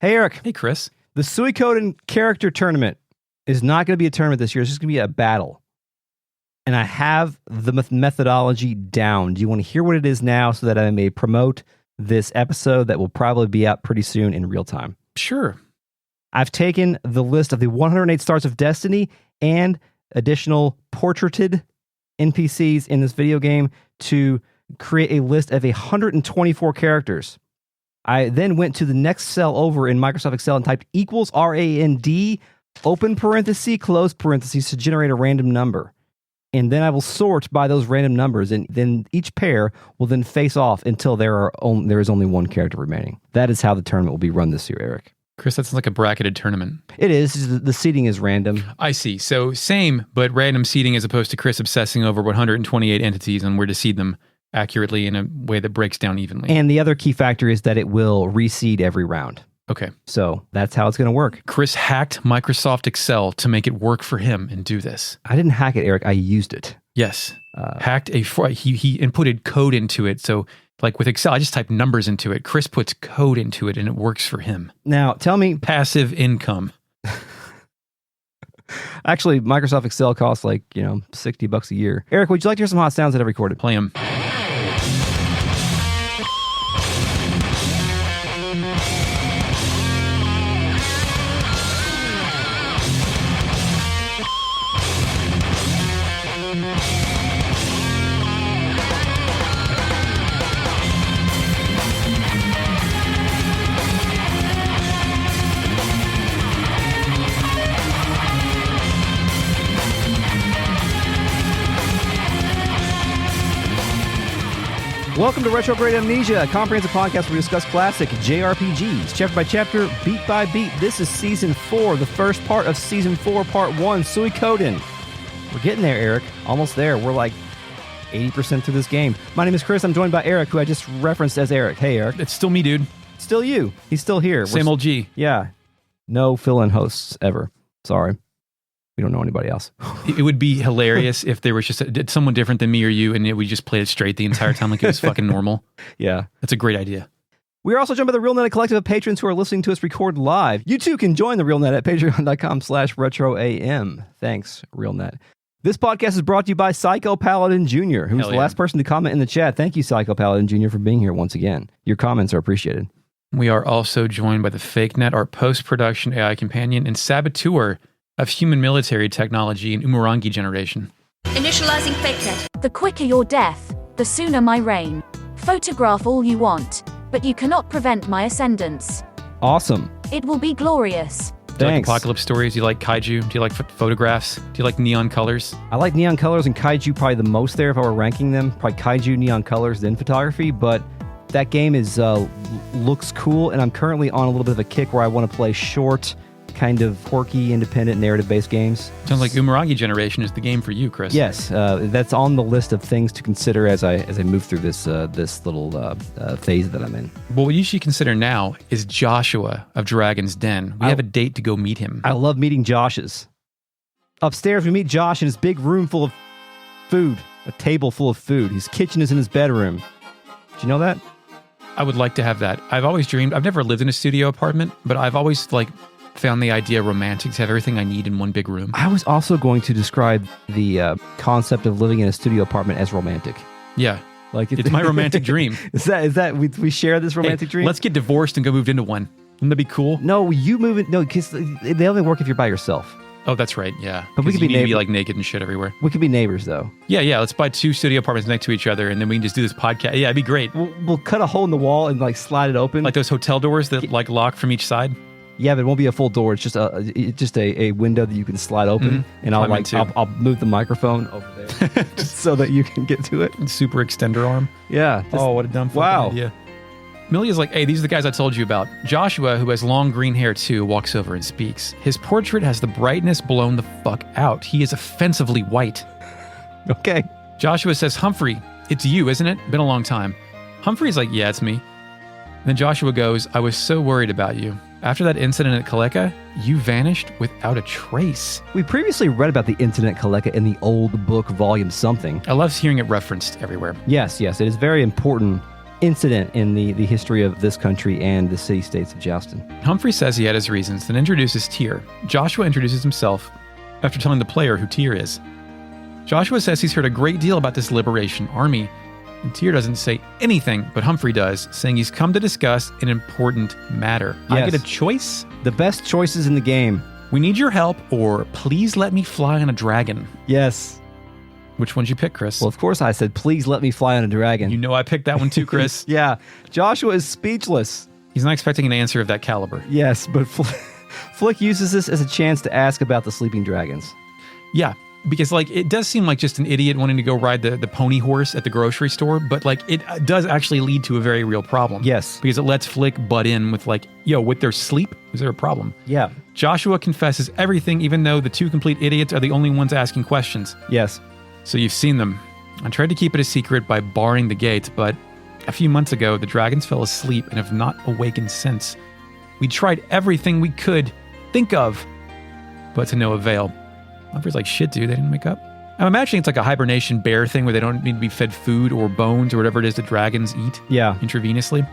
Hey, Eric. Hey, Chris. The Suikoden character tournament is not going to be a tournament this year. It's just going to be a battle. And I have the methodology down. Do you want to hear what it is now so that I may promote this episode that will probably be out pretty soon in real time? Sure. I've taken the list of the 108 Stars of Destiny and additional portraited NPCs in this video game to create a list of 124 characters. I then went to the next cell over in Microsoft Excel and typed equals RAND, open parenthesis, close parenthesis to generate a random number. And then I will sort by those random numbers, and then each pair will then face off until there is only one character remaining. That is how the tournament will be run this year, Eric. Chris, that's like a bracketed tournament. It is. The seating is random. I see. So same, but random seating as opposed to Chris obsessing over 128 entities and where to seed them accurately in a way that breaks down evenly. And the other key factor is that it will reseed every round. Okay. So that's how it's going to work. Chris hacked Microsoft Excel to make it work for him and do this. I didn't hack it, Eric. I used it. Yes. Hacked he inputted code into it. So like with Excel, I just type numbers into it. Chris puts code into it and it works for him. Now, tell me. Passive income. Actually, Microsoft Excel costs like, $60 a year. Eric, would you like to hear some hot sounds that I recorded? Play them. Welcome to Retrograde Amnesia, a comprehensive podcast where we discuss classic JRPGs, chapter by chapter, beat by beat. This is Season 4, the first part of Season 4, Part 1, Suikoden. We're getting there, Eric. Almost there. We're like 80% through this game. My name is Chris. I'm joined by Eric, who I just referenced as Eric. Hey, Eric. It's still me, dude. Still you. He's still here. Same old G. Yeah. No fill-in hosts ever. Sorry. We don't know anybody else. It would be hilarious if there was just someone different than me or you, and we just played it straight the entire time like it was fucking normal. Yeah. That's a great idea. We are also joined by the RealNet, a collective of patrons who are listening to us record live. You too can join the RealNet at patreon.com/retroam. Thanks, RealNet. This podcast is brought to you by Psycho Paladin Jr., who's the last person to comment in the chat. Thank you, Psycho Paladin Jr., for being here once again. Your comments are appreciated. We are also joined by the FakeNet, our post-production AI companion and saboteur of human military technology and Umurangi generation. Initializing FakeNet. The quicker your death, the sooner my reign. Photograph all you want, but you cannot prevent my ascendance. Awesome. It will be glorious. Do you Thanks. like apocalypse stories? Do you like kaiju? Do you like photographs? Do you like neon colors? I like neon colors and kaiju probably the most there if I were ranking them. Probably kaiju, neon colors, then photography, but that game is looks cool, and I'm currently on a little bit of a kick where I want to play short, kind of quirky, independent, narrative-based games. Sounds like Umurangi generation is the game for you, Chris. Yes, that's on the list of things to consider as I move through this little phase that I'm in. Well, what you should consider now is Joshua of Dragon's Den. We have a date to go meet him. I love meeting Josh's. Upstairs, we meet Josh in his big room full of food, a table full of food. His kitchen is in his bedroom. Did you know that? I would like to have that. I've always dreamed, I've never lived in a studio apartment, but I've always found the idea romantic to have everything I need in one big room. I was also going to describe the concept of living in a studio apartment as romantic. Yeah. Like it's my romantic dream. Is that we share this romantic dream? Let's get divorced and go moved into one. Wouldn't that be cool? No, you move it. No, because they only work if you're by yourself. Oh, that's right. Yeah. But we could be like naked and shit everywhere. We could be neighbors, though. Yeah. Let's buy 2 studio apartments next to each other, and then we can just do this podcast. Yeah, it'd be great. We'll cut a hole in the wall and slide it open, like those hotel doors that lock from each side. Yeah, but it won't be a full door. It's just a window that you can slide open, and I'll move the microphone over there so that you can get to it. Super extender arm. Yeah. What a dumb fucking idea. Millia's like, hey, these are the guys I told you about. Joshua, who has long green hair too, walks over and speaks. His portrait has the brightness blown the fuck out. He is offensively white. Okay. Joshua says, Humphrey, it's you, isn't it? Been a long time. Humphrey's like, yeah, it's me. And then Joshua goes, I was so worried about you. After that incident at Kaleka, you vanished without a trace. We previously read about the incident at Kaleka in the old book, volume something. I love hearing it referenced everywhere. Yes. It is very important incident in the history of this country and the city-states of Joustin. Humphrey says he had his reasons, then introduces Tyr. Joshua introduces himself after telling the player who Tyr is. Joshua says he's heard a great deal about this liberation army, and Tyr doesn't say anything, but Humphrey does, saying he's come to discuss an important matter. Yes. I get a choice? The best choices in the game. We need your help, or please let me fly on a dragon. Yes. Which one'd you pick, Chris? Well, of course I said, please let me fly on a dragon. You know I picked that one too, Chris. Yeah. Joshua is speechless. He's not expecting an answer of that caliber. Yes, but Flick uses this as a chance to ask about the sleeping dragons. Yeah, because like it does seem like just an idiot wanting to go ride the pony horse at the grocery store, but like it does actually lead to a very real problem. Yes. Because it lets Flick butt in with like, yo, with their sleep, is there a problem? Yeah. Joshua confesses everything, even though the two complete idiots are the only ones asking questions. Yes. So you've seen them. I tried to keep it a secret by barring the gates, but a few months ago, the dragons fell asleep and have not awakened since. We tried everything we could think of, but to no avail. Humphrey's like, shit, dude, they didn't wake up. I'm imagining it's like a hibernation bear thing where they don't need to be fed food or bones or whatever it is the dragons eat intravenously.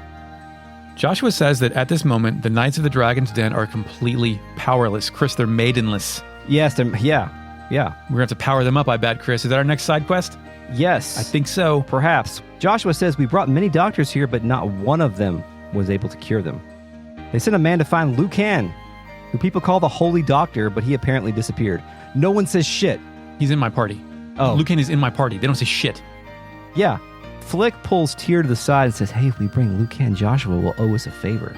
Joshua says that at this moment, the Knights of the Dragon's Den are completely powerless. Chris, they're maidenless. Yes, yeah. We're going to have to power them up, I bet, Chris. Is that our next side quest? Yes. I think so. Perhaps. Joshua says, we brought many doctors here, but not one of them was able to cure them. They sent a man to find Lucan, who people call the Holy Doctor, but he apparently disappeared. No one says shit. He's in my party. Oh. Lucan is in my party. They don't say shit. Yeah. Flick pulls Tyr to the side and says, hey, if we bring Lucan, Joshua will owe us a favor.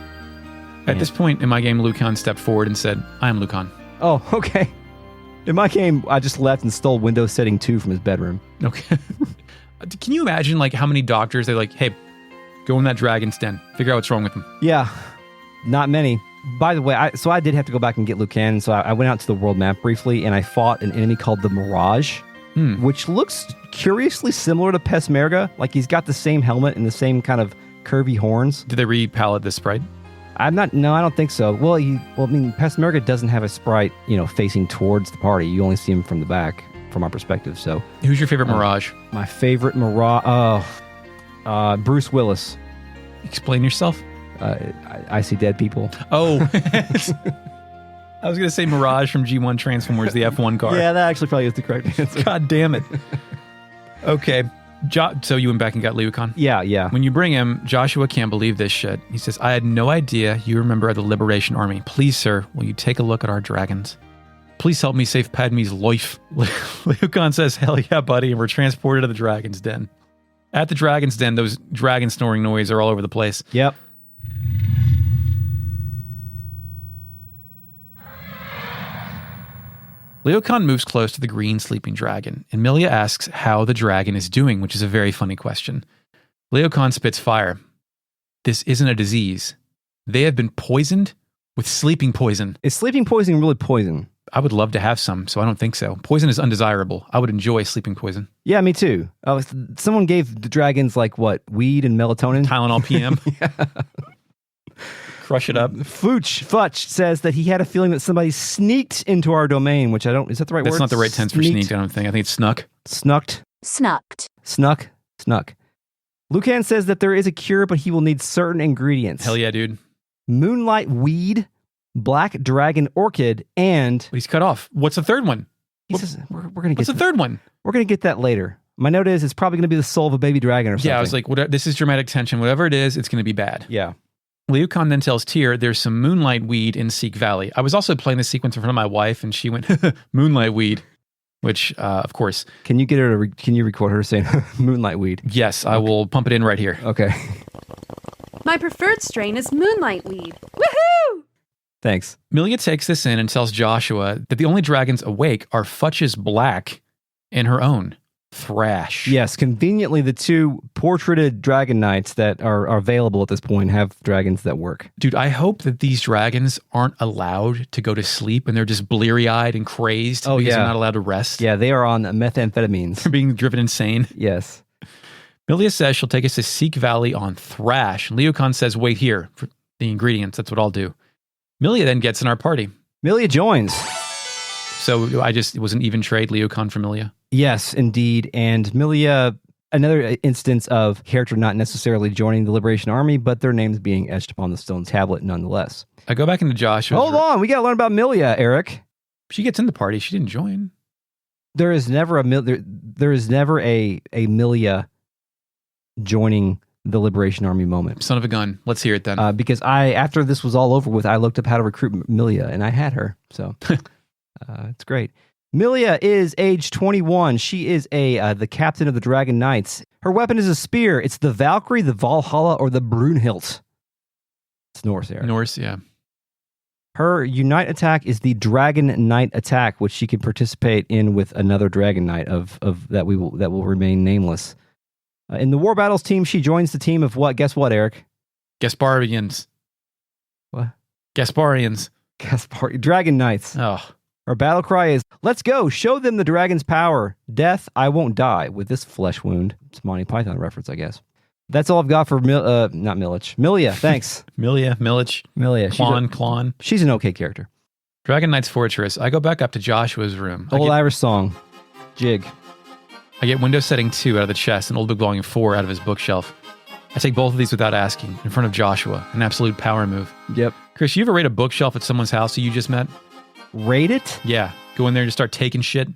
At this point in my game, Lucan stepped forward and said, I am Lucan. Oh, okay. In my game, I just left and stole Windows setting 2 from his bedroom. Okay. Can you imagine like how many doctors they're like, hey, go in that dragon's den. Figure out what's wrong with him. Yeah. Not many. By the way, I did have to go back and get Lucan, so I went out to the world map briefly, and I fought an enemy called the Mirage, which looks curiously similar to Peshmerga. Like, he's got the same helmet and the same kind of curvy horns. Did they re-palette the sprite? No, I don't think so. Well, Peshmerga doesn't have a sprite, facing towards the party. You only see him from the back, from our perspective, so. Who's your favorite Mirage? My favorite Mirage, Bruce Willis. Explain yourself. I see dead people. Oh. I was going to say Mirage from G1 Transformers, the F1 car. Yeah, that actually probably is the correct answer. God damn it. Okay. So you went back and got Lucan? Yeah. When you bring him, Joshua can't believe this shit. He says, I had no idea you remember the Liberation Army. Please, sir, will you take a look at our dragons? Please help me save Padme's life. Lucan says, hell yeah, buddy, and we're transported to the dragon's den. At the dragon's den, those dragon snoring noises are all over the place. Yep. Lucan moves close to the green sleeping dragon, and Milia asks how the dragon is doing, which is a very funny question. Lucan spits fire. This isn't a disease. They have been poisoned with sleeping poison. Is sleeping poison really poison? I would love to have some, so I don't think so. Poison is undesirable. I would enjoy sleeping poison. Yeah, me too. Someone gave the dragons, weed and melatonin? Tylenol PM. Yeah. Crush it up. Futch says that he had a feeling that somebody sneaked into our domain, which is that the right word? That's not the right tense for sneaked, I don't think. I think it's snuck. Snuck. Lucan says that there is a cure, but he will need certain ingredients. Hell yeah, dude. Moonlight weed, black dragon orchid, and... But he's cut off. What's the third one? He says, we're going to get... What's the third one? We're going to get that later. My note is it's probably going to be the soul of a baby dragon or something. Yeah, I was like, this is dramatic tension. Whatever it is, it's going to be bad. Yeah. Lucan then tells Tyr there's some moonlight weed in Seek Valley. I was also playing this sequence in front of my wife, and she went, moonlight weed, which, of course. Can you get her can you record her saying moonlight weed? Yes, I will pump it in right here. Okay. My preferred strain is moonlight weed. Woohoo! Thanks. Milia takes this in and tells Joshua that the only dragons awake are Futch's Black and her own, Thrash. Yes, conveniently, the two portraited dragon knights that are available at this point have dragons that work. Dude, I hope that these dragons aren't allowed to go to sleep and they're just bleary-eyed and crazed because they're not allowed to rest. Yeah, they are on methamphetamines. They're being driven insane. Yes. Milia says she'll take us to Seek Valley on Thrash. And Lucan says, wait here for the ingredients. That's what I'll do. Milia then gets in our party. Milia joins. So it was an even trade, Lucan for Milia? Yes, indeed. And Milia Another instance of character not necessarily joining the Liberation Army, but their names being etched upon the stone tablet nonetheless. I go back into Joshua. Hold on, we got to learn about Milia, Eric. She gets in the party. She didn't join. There is never a Milia joining the Liberation Army moment. Son of a gun. Let's hear it then. Because after this was all over with, I looked up how to recruit Milia, and I had her. So it's great. Milia is age 21. She is the captain of the Dragon Knights. Her weapon is a spear. It's the Valkyrie, the Valhalla, or the Brunhild. It's Norse, Eric. Norse, yeah. Her unite attack is the Dragon Knight attack, which she can participate in with another Dragon Knight of that will remain nameless. In the War Battles team, she joins the team of what? Guess what, Eric? Gasparians. What? Gasparians. Dragon Knights. Oh. Our battle cry is, let's go, show them the dragon's power. Death, I won't die with this flesh wound. It's a Monty Python reference, I guess. That's all I've got for not Milich. Milia, thanks. Milich. Klon. She's an okay character. Dragon Knight's Fortress. I go back up to Joshua's room. Old Irish song. Jig. I get Windows setting 2 out of the chest and Old Book Volume 4 out of his bookshelf. I take both of these without asking, in front of Joshua, an absolute power move. Yep. Chris, you ever raid a bookshelf at someone's house who you just met? Raid it? Yeah. Go in there and just start taking shit.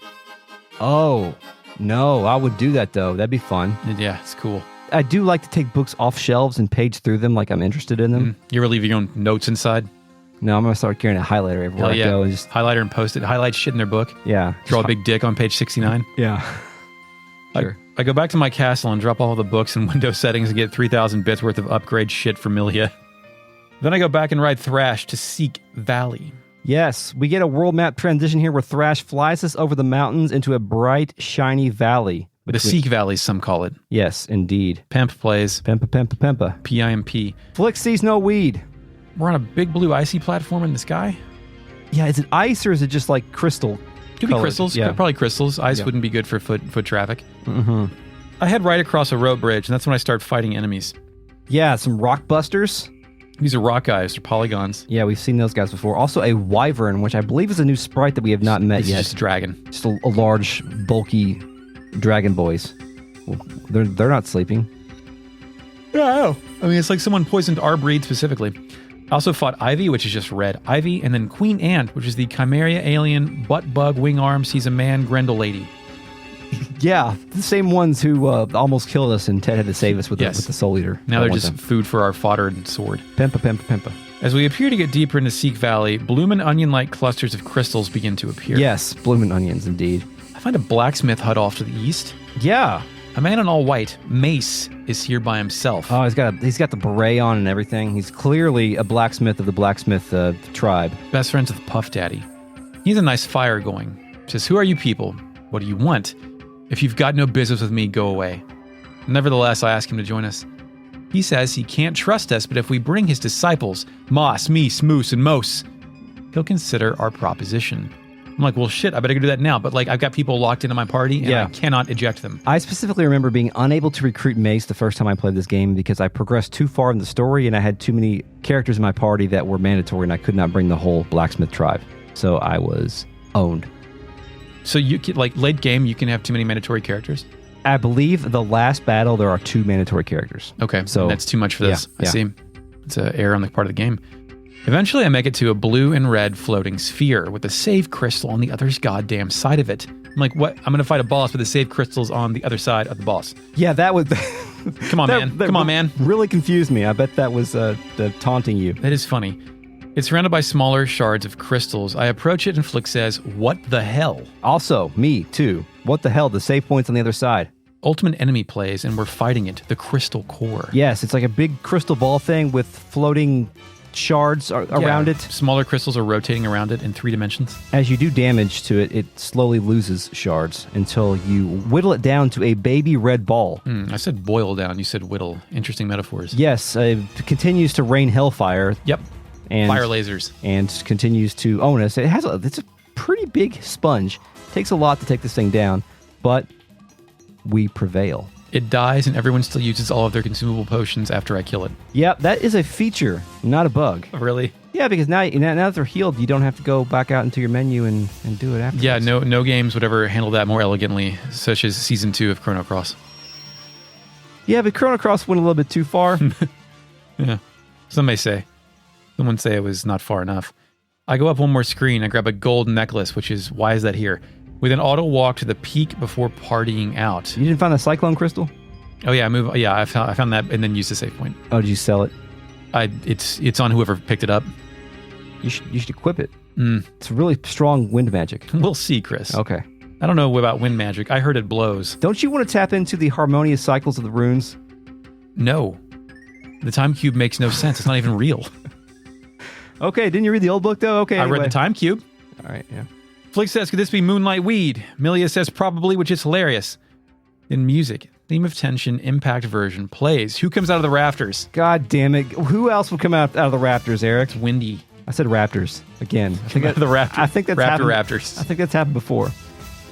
Oh, no. I would do that, though. That'd be fun. Yeah, it's cool. I do like to take books off shelves and page through them like I'm interested in them. You ever leave your own notes inside? No, I'm going to start carrying a highlighter everywhere I go. And just highlighter and post it. Highlight shit in their book. Yeah. Draw a big dick on page 69. Yeah. Sure. I go back to my castle and drop all the books and Windows settings and get 3,000 bits worth of upgrade shit for Milia. Then I go back and ride Thrash to Seek Valley. Yes, we get a world map transition here where Thrash flies us over the mountains into a bright, shiny valley. The Seek Valley, some call it. Yes, indeed. Pemp plays. Pempa. P-I-M-P. Flick sees no weed. We're on a big blue icy platform in the sky? Yeah, is it ice or is it just like crystal? Could be crystals. Yeah. Probably crystals. Ice wouldn't be good for foot traffic. Mm-hmm. I head right across a rope bridge, and that's when I start fighting enemies. Yeah, some rock busters. These are rock guys. They're polygons. Yeah, we've seen those guys before. Also a Wyvern, which I believe is a new sprite that we have not met yet. It's just a dragon. Just a large, bulky dragon boys. Well, they're not sleeping. No. I mean, it's like someone poisoned our breed specifically. I also fought Ivy, which is just red. Ivy, and then Queen Ant, which is the Chimeria alien, butt bug, wing arm, sees a man, Grendel lady. Yeah, the same ones who almost killed us and Ted had to save us with the Soul Eater. Now they're just food for our fodder and sword. Pempa. As we appear to get deeper into Seek Valley, bloomin' onion-like clusters of crystals begin to appear. Yes, bloomin' onions, indeed. I find a blacksmith hut off to the east. Yeah. A man in all white, Mace, is here by himself. Oh, he's got the beret on and everything. He's clearly a blacksmith of the blacksmith tribe. Best friends with Puff Daddy. He has a nice fire going. Says, "Who are you people? What do you want? If you've got no business with me, go away." Nevertheless, I ask him to join us. He says he can't trust us, but if we bring his disciples, Moss, Meese, Moose, and Mose, he'll consider our proposition. I'm like, well, shit, I better go do that now. But like, I've got people locked into my party, and I cannot eject them. I specifically remember being unable to recruit Mace the first time I played this game because I progressed too far in the story, and I had too many characters in my party that were mandatory, and I could not bring the whole blacksmith tribe. So I was owned. So you can, like, late game, you can have too many mandatory characters? I believe the last battle, there are 2 mandatory characters. Okay, so that's too much for this. Yeah, I see. It's an error on the part of the game. Eventually, I make it to a blue and red floating sphere with a save crystal on the other's goddamn side of it. I'm like, what? I'm going to fight a boss with the save crystals on the other side of the boss. Yeah, that was... Come on, man. Come on, man. Really confused me. I bet that was taunting you. That is funny. It's surrounded by smaller shards of crystals. I approach it and Flick says, "What the hell?" Also, me, too. What the hell? The save point's on the other side. Ultimate Enemy plays, and we're fighting it, the Crystal Core. Yes, it's like a big crystal ball thing with floating shards around it. Smaller crystals are rotating around it in 3 dimensions. As you do damage to it, it slowly loses shards until you whittle it down to a baby red ball. I said boil down. You said whittle. Interesting metaphors. Yes, it continues to rain hellfire. Yep. And fire lasers. And continues to own us. It's a pretty big sponge. Takes a lot to take this thing down, but we prevail. It dies, and everyone still uses all of their consumable potions after I kill it. Yep, that is a feature, not a bug. Really? Yeah, because now that they're healed, you don't have to go back out into your menu and do it after. Yeah, no games would ever handle that more elegantly, such as Season 2 of Chrono Cross. Yeah, but Chrono Cross went a little bit too far. Yeah. Someone say it was not far enough. I go up one more screen. I grab a gold necklace, which is, why is that here? We then auto walk to the peak before partying out. You didn't find the Cyclone Crystal? Oh yeah, I found that and then used the save point. Oh, did you sell it? It's on whoever picked it up. You should equip it. It's really strong wind magic. We'll see, Chris. Okay. I don't know about wind magic. I heard it blows. Don't you want to tap into the harmonious cycles of the runes? No. The time cube makes no sense. It's not even real. Okay, didn't you read the old book though? Okay, I anyway. read the time cube. All right, yeah. Flick says, could this be moonlight weed? Milia says, probably, which is hilarious. In music, theme of tension, impact version plays. Who comes out of the rafters? God damn it. Who else would come out of the Raptors, Eric? It's windy. I said Raptors again. I think The Raptors. I think that's happened. Raptors. I think that's happened before.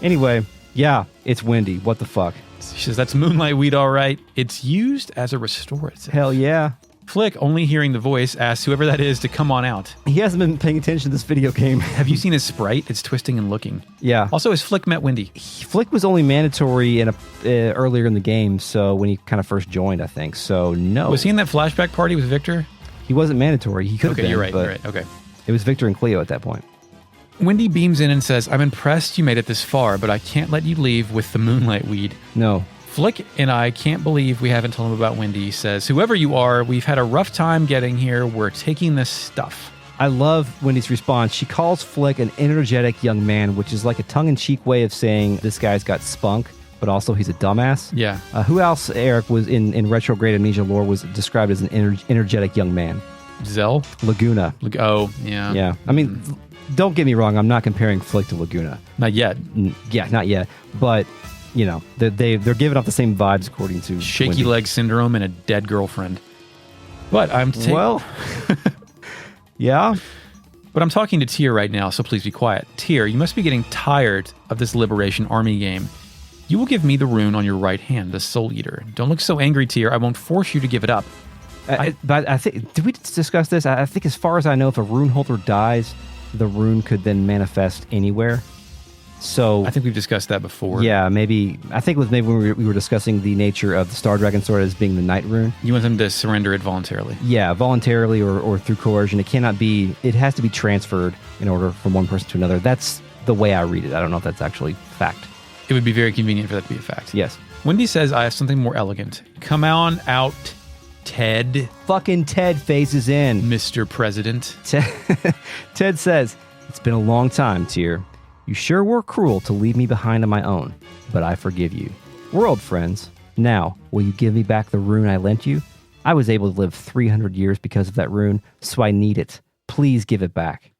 Anyway, yeah, it's windy. What the fuck? She says, that's moonlight weed, all right. It's used as a restorative. Hell yeah. Flick, only hearing the voice, asks whoever that is to come on out. He hasn't been paying attention to this video game. Have you seen his sprite? It's twisting and looking. Yeah. Also, has Flick met Wendy? Flick was only mandatory earlier in the game, so when he kind of first joined, I think. So, no. Was he in that flashback party with Victor? He wasn't mandatory. He could have been. Okay, you're right. But Okay. it was Victor and Cleo at that point. Wendy beams in and says, I'm impressed you made it this far, but I can't let you leave with the moonlight weed. No. Flick and I can't believe we haven't told him about Wendy. He says, whoever you are, we've had a rough time getting here. We're taking this stuff. I love Wendy's response. She calls Flick an energetic young man, which is like a tongue-in-cheek way of saying this guy's got spunk, but also he's a dumbass. Yeah. Who else, Eric, was in retrograde amnesia lore was described as an energetic young man? Zell? Laguna. Oh, yeah. Yeah. I mean, don't get me wrong. I'm not comparing Flick to Laguna. Not yet. Yeah, not yet. But, you know, they're giving off the same vibes according to Shaky Wendy. leg syndrome and a dead girlfriend. But I'm Well, yeah. But I'm talking to Tyr right now, so please be quiet. Tyr, you must be getting tired of this Liberation Army game. You will give me the rune on your right hand, the Soul Eater. Don't look so angry, Tyr. I won't force you to give it up. But I think, did we discuss this? I think as far as I know, if a rune holder dies, the rune could then manifest anywhere. So I think we've discussed that before. Yeah, maybe. I think it was maybe when we were discussing the nature of the Star Dragon Sword as being the Night Rune. You want them to surrender it voluntarily. Yeah, voluntarily or through coercion. It cannot be. It has to be transferred in order from one person to another. That's the way I read it. I don't know if that's actually fact. It would be very convenient for that to be a fact. Yes. Wendy says, I have something more elegant. Come on out, Ted. Fucking Ted phases in. Mr. President. Ted says, it's been a long time, Tyr. You sure were cruel to leave me behind on my own, but I forgive you. We're old friends. Now, will you give me back the rune I lent you? I was able to live 300 years because of that rune, so I need it. Please give it back.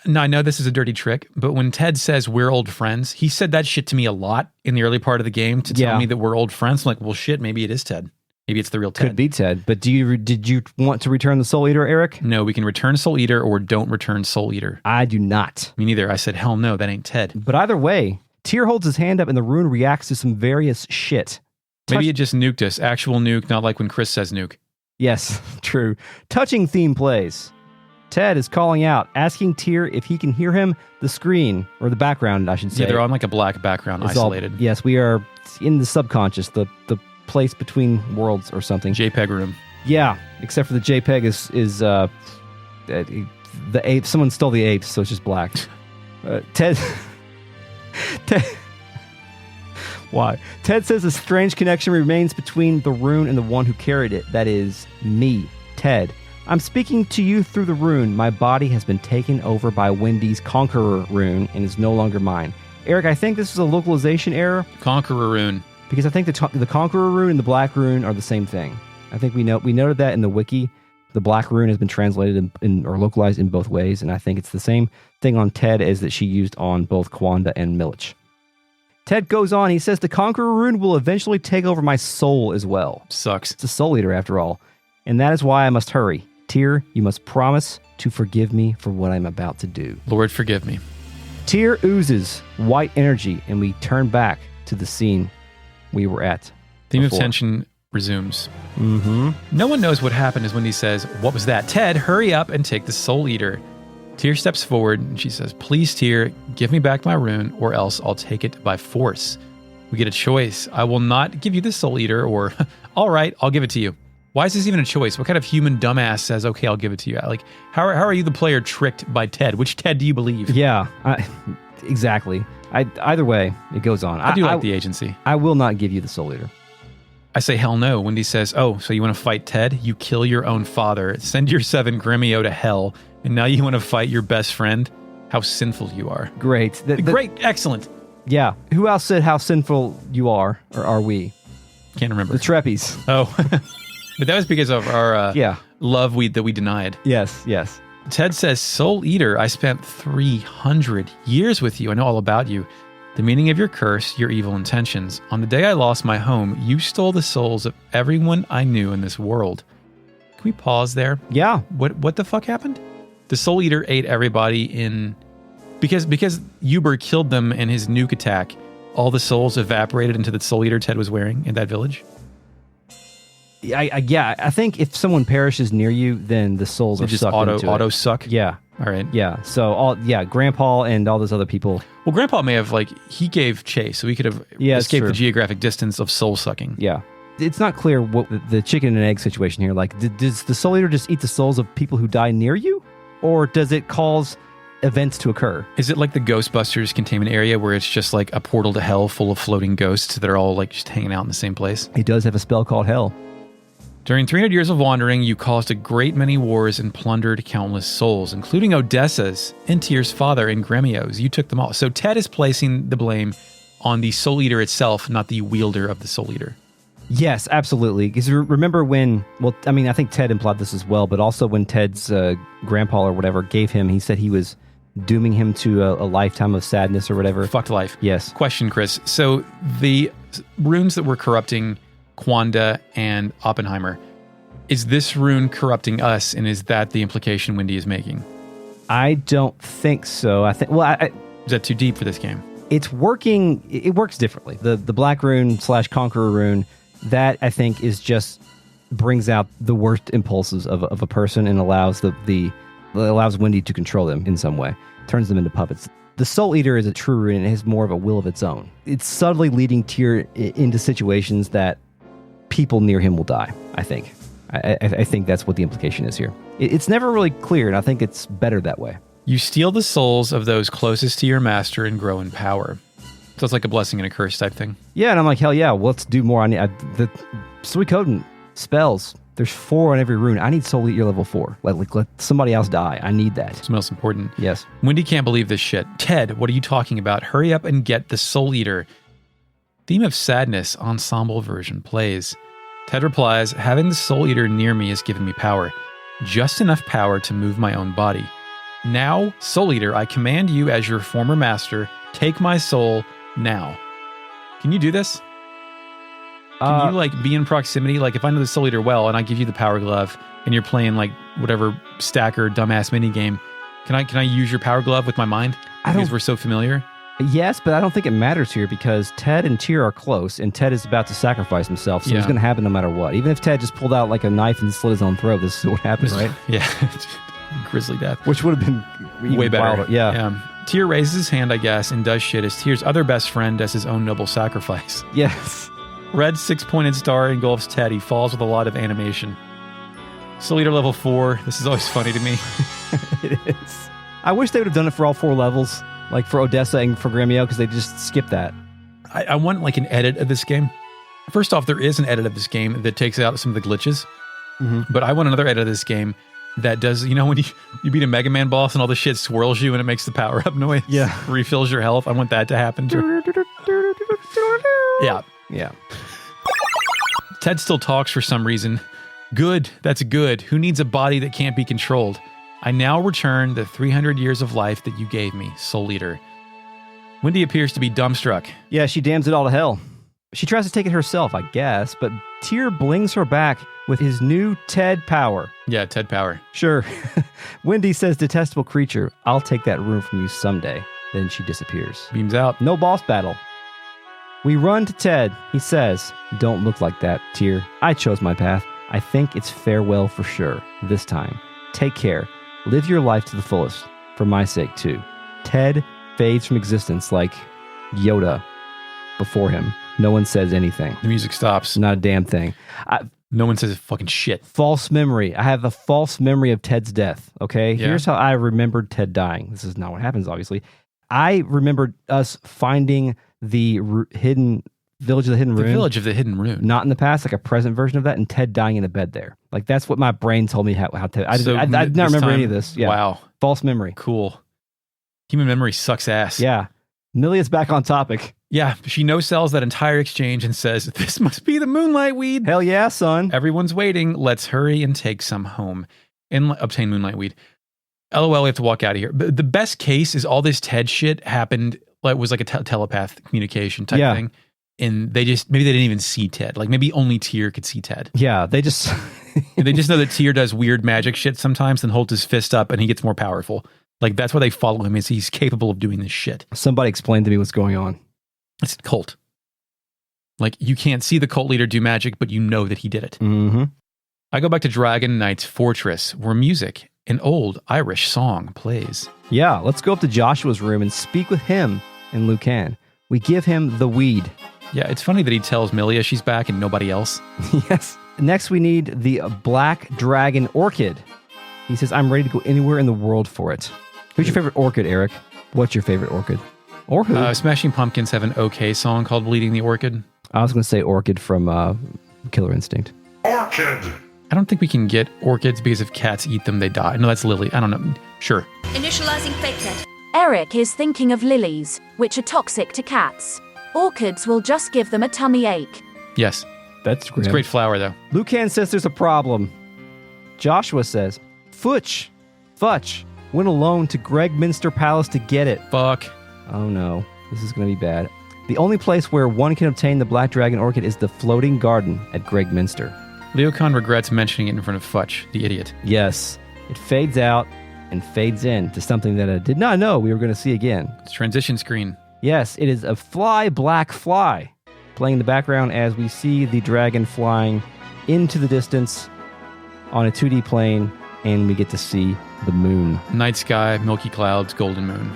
Now, I know this is a dirty trick, but when Ted says we're old friends, he said that shit to me a lot in the early part of the game to tell me that we're old friends. I'm like, well, shit, maybe it is Ted. Maybe it's the real Ted. Could be Ted, but did you want to return the Soul Eater, Eric? No, we can return Soul Eater or don't return Soul Eater. I do not. Me neither. I said, hell no, that ain't Ted. But either way, Tyr holds his hand up and the rune reacts to some various shit. Maybe it just nuked us. Actual nuke, not like when Chris says nuke. Yes, true. Touching theme plays. Ted is calling out, asking Tyr if he can hear him. The screen, or the background, I should say. Yeah, they're on like a black background, isolated. Yes, we are in the subconscious, the place between worlds or something. JPEG room. Yeah, except for the JPEG is the ape. Someone stole the apes, so it's just black. Ted. Why? Ted says a strange connection remains between the rune and the one who carried it. That is me, Ted. I'm speaking to you through the rune. My body has been taken over by Wendy's Conqueror rune and is no longer mine. Eric, I think this is a localization error. Conqueror rune. Because I think the Conqueror rune and the Black rune are the same thing. I think we noted that in the wiki. The Black rune has been translated or localized in both ways, and I think it's the same thing on Ted as that she used on both Kwanda and Milich. Ted goes on. He says the Conqueror rune will eventually take over my soul as well. Sucks. It's a soul eater after all, and that is why I must hurry. Tyr, you must promise to forgive me for what I'm about to do. Lord, forgive me. Tyr oozes white energy, and we turn back to the scene we were at. Theme before. of tension resumes. Mm-hmm. No one knows what happened as Wendy says, what was that? Ted, hurry up and take the Soul Eater. Tyr steps forward and she says, please, Tyr, give me back my rune or else I'll take it by force. We get a choice. I will not give you the Soul Eater, or all right, I'll give it to you. Why is this even a choice? What kind of human dumbass says, okay, I'll give it to you? Like, how are you the player tricked by Ted? Which Ted do you believe? Yeah, exactly. Either way, it goes on. I do like the agency. I will not give you the Soul Eater. I say, hell no. Wendy says, oh, so you want to fight Ted? You kill your own father, send your 7 Gremio to hell, and now you want to fight your best friend? How sinful you are. Great. Great. Excellent. Yeah. Who else said how sinful you are, or are we? Can't remember. The Treppies. Oh. But that was because of our love that we denied. Yes. Ted says, Soul Eater, I spent 300 years with you. I know all about you. The meaning of your curse, your evil intentions. On the day I lost my home, you stole the souls of everyone I knew in this world. Can we pause there? Yeah. What the fuck happened? The Soul Eater ate everybody in... Because Uber killed them in his nuke attack, all the souls evaporated into the Soul Eater Ted was wearing in that village? I think if someone perishes near you, then the souls are just sucked into auto it. suck? Yeah. All right. Yeah. So Grandpa and all those other people. Well, Grandpa may have, he gave chase, so he could have escaped the geographic distance of soul sucking. Yeah. It's not clear what the chicken and egg situation here. Like, does the Soul Eater just eat the souls of people who die near you? Or does it cause events to occur? Is it like the Ghostbusters containment area where it's just like a portal to hell full of floating ghosts that are all just hanging out in the same place? He does have a spell called Hell. During 300 years of wandering, you caused a great many wars and plundered countless souls, including Odessa's, Intier's father, and Gremio's. You took them all. So Ted is placing the blame on the Soul Eater itself, not the wielder of the Soul Eater. Yes, absolutely. Because remember when, I think Ted implied this as well, but also when Ted's grandpa or whatever gave him, he said he was dooming him to a lifetime of sadness or whatever. Fucked life. Yes. Question, Chris. So the runes that were corrupting Quanda and Oppenheimer, is this rune corrupting us, and is that the implication Wendy is making? I don't think so. Is that too deep for this game? It's working. It works differently. The black rune / conqueror rune, that I think is just brings out the worst impulses of a person and allows allows Wendy to control them in some way, turns them into puppets. The Soul Eater is a true rune and has more of a will of its own. It's subtly leading Tyr into situations that people near him will die, I think. I think that's what the implication is here. It's never really clear, and I think it's better that way. You steal the souls of those closest to your master and grow in power. So it's like a blessing and a curse type thing. Yeah, and I'm like, hell yeah, let's do more. The Suikoden spells, there's 4 on every rune. I need Soul Eater level 4. Let somebody else die. I need that. It's most important. Yes. Wendy can't believe this shit. Ted, what are you talking about? Hurry up and get the Soul Eater. Theme of Sadness ensemble version plays. Ted replies, having the Soul Eater near me has given me power. Just enough power to move my own body. Now, Soul Eater, I command you as your former master, take my soul now. Can you do this? Can you be in proximity? Like if I know the Soul Eater well and I give you the power glove and you're playing whatever stacker dumbass mini game, can I use your power glove with my mind? Because we're so familiar? Yes, but I don't think it matters here because Ted and Tyr are close, and Ted is about to sacrifice himself, so it's going to happen no matter what. Even if Ted just pulled out a knife and slit his own throat, this is what happened, right? Yeah. Grisly death. Which would have been way better. Wilder. Yeah. Tyr raises his hand, I guess, and does shit as Tyr's other best friend does his own noble sacrifice. Yes. Red 6-pointed star engulfs Ted. He falls with a lot of animation. Soul Eater level 4. This is always funny to me. It is. I wish they would have done it for all 4 levels. Like for Odessa and for Gremio, because they just skipped that. I want an edit of this game. First off, there is an edit of this game that takes out some of the glitches. Mm-hmm. But I want another edit of this game that does, when you beat a Mega Man boss and all the shit swirls you and it makes the power-up noise. Yeah. Refills your health. I want that to happen. Yeah. Yeah. Ted still talks for some reason. Good. That's good. Who needs a body that can't be controlled? I now return the 300 years of life that you gave me, Soul Eater. Wendy appears to be dumbstruck. Yeah, she damns it all to hell. She tries to take it herself, I guess, but Tyr blings her back with his new Ted power. Yeah, Ted power. Sure. Wendy says, detestable creature, I'll take that room from you someday. Then she disappears. Beams out. No boss battle. We run to Ted. He says, don't look like that, Tyr. I chose my path. I think it's farewell for sure. This time. Take care. Live your life to the fullest, for my sake too. Ted fades from existence like Yoda before him. No one says anything. The music stops. Not a damn thing. No one says fucking shit. False memory. I have a false memory of Ted's death, okay? Yeah. Here's how I remembered Ted dying. This is not what happens, obviously. I remembered us finding the hidden Village of the Hidden Rune. The Village of the Hidden Rune. Not in the past, like a present version of that, and Ted dying in a bed there. Like, that's what my brain told me how Ted... I did not remember any of this. Yeah. Wow. False memory. Cool. Human memory sucks ass. Yeah. Milia's back on topic. Yeah, she no-sells that entire exchange and says, this must be the moonlight weed. Hell yeah, son. Everyone's waiting. Let's hurry and take some home and obtain moonlight weed. LOL, we have to walk out of here. But the best case is all this Ted shit happened, like was like a telepath communication type thing. And maybe they didn't even see Ted. Like maybe only Tyr could see Ted. Yeah, they just... They just know that Tyr does weird magic shit sometimes and holds his fist up and he gets more powerful. Like that's why they follow him, is he's capable of doing this shit. Somebody explain to me what's going on. It's a cult. Like, you can't see the cult leader do magic, but you know that he did it. Mm-hmm. I go back to Dragon Knight's fortress, where music, an old Irish song, plays. Yeah, let's go up to Joshua's room and speak with him and Lucan. We give him the weed. Yeah, it's funny that he tells Milia she's back and nobody else. Yes. Next, we need the black dragon Orchid. He says, I'm ready to go anywhere in the world for it. Who's your favorite Orchid, Eric? What's your favorite Orchid? Or who? Smashing Pumpkins have an okay song called Bleeding the Orchid. I was going to say Orchid from Killer Instinct. Orchid! I don't think we can get orchids because if cats eat them, they die. No, that's Lily. I don't know. Sure. Initializing fakehead. Eric is thinking of lilies, which are toxic to cats. Orchids will just give them a tummy ache. Yes. That's It's a great flower, though. Lucan says there's a problem. Joshua says, Futch went alone to Gregminster Palace to get it. Fuck. Oh no, this is going to be bad. The only place where one can obtain the Black Dragon Orchid is the Floating Garden at Gregminster. Leocan regrets mentioning it in front of Futch, the idiot. Yes, it fades out and fades in to something that I did not know we were going to see again. It's transition screen. Yes, it is a black fly playing in the background as we see the dragon flying into the distance on a 2D plane, and we get to see the moon. Night sky, milky clouds, golden moon.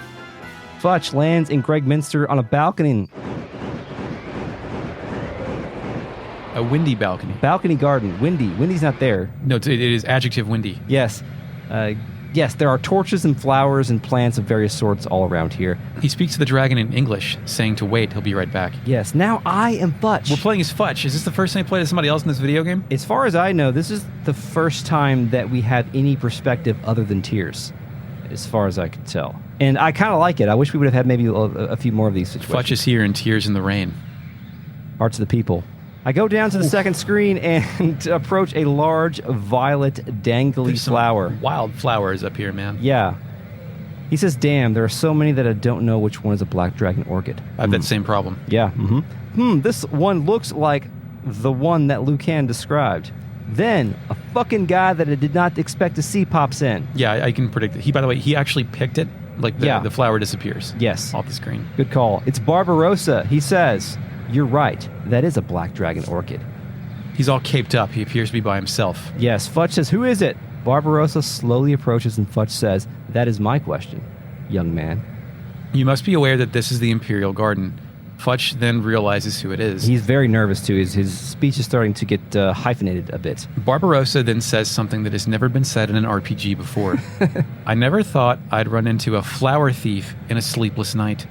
Futch lands in Gregminster on a balcony. A windy balcony. Balcony garden. Windy. Windy's not there. No, it is adjective windy. Yes. Yes, there are torches and flowers and plants of various sorts all around here. He speaks to the dragon in English, saying to wait, he'll be right back. Yes, now I am Futch. We're playing as Futch. Is this the first time you played as somebody else in this video game? As far as I know, this is the first time that we have any perspective other than Tears, as far as I could tell. And I kind of like it. I wish we would have had maybe a few more of these situations. Futch is here in Tears in the Rain. Hearts of the People. I go down to the second screen and approach a large violet dangly There's some flower. Wild flowers up here, man. Yeah. He says, damn, there are so many that I don't know which one is a black dragon orchid. I have that same problem. Yeah. This one looks like the one that Lucan described. Then a fucking guy that I did not expect to see pops in. Yeah, I can predict it. By the way, he actually picked it. Like the flower disappears. Yes. Off the screen. Good call. It's Barbarossa. He says, you're right. That is a black dragon orchid. He's all caped up. He appears to be by himself. Yes. Futch says, who is it? Barbarossa slowly approaches and Futch says, that is my question, young man. You must be aware that this is the Imperial Garden. Futch then realizes who it is. He's very nervous too. His speech is starting to get hyphenated a bit. Barbarossa then says something that has never been said in an RPG before. I never thought I'd run into a flower thief in a sleepless night.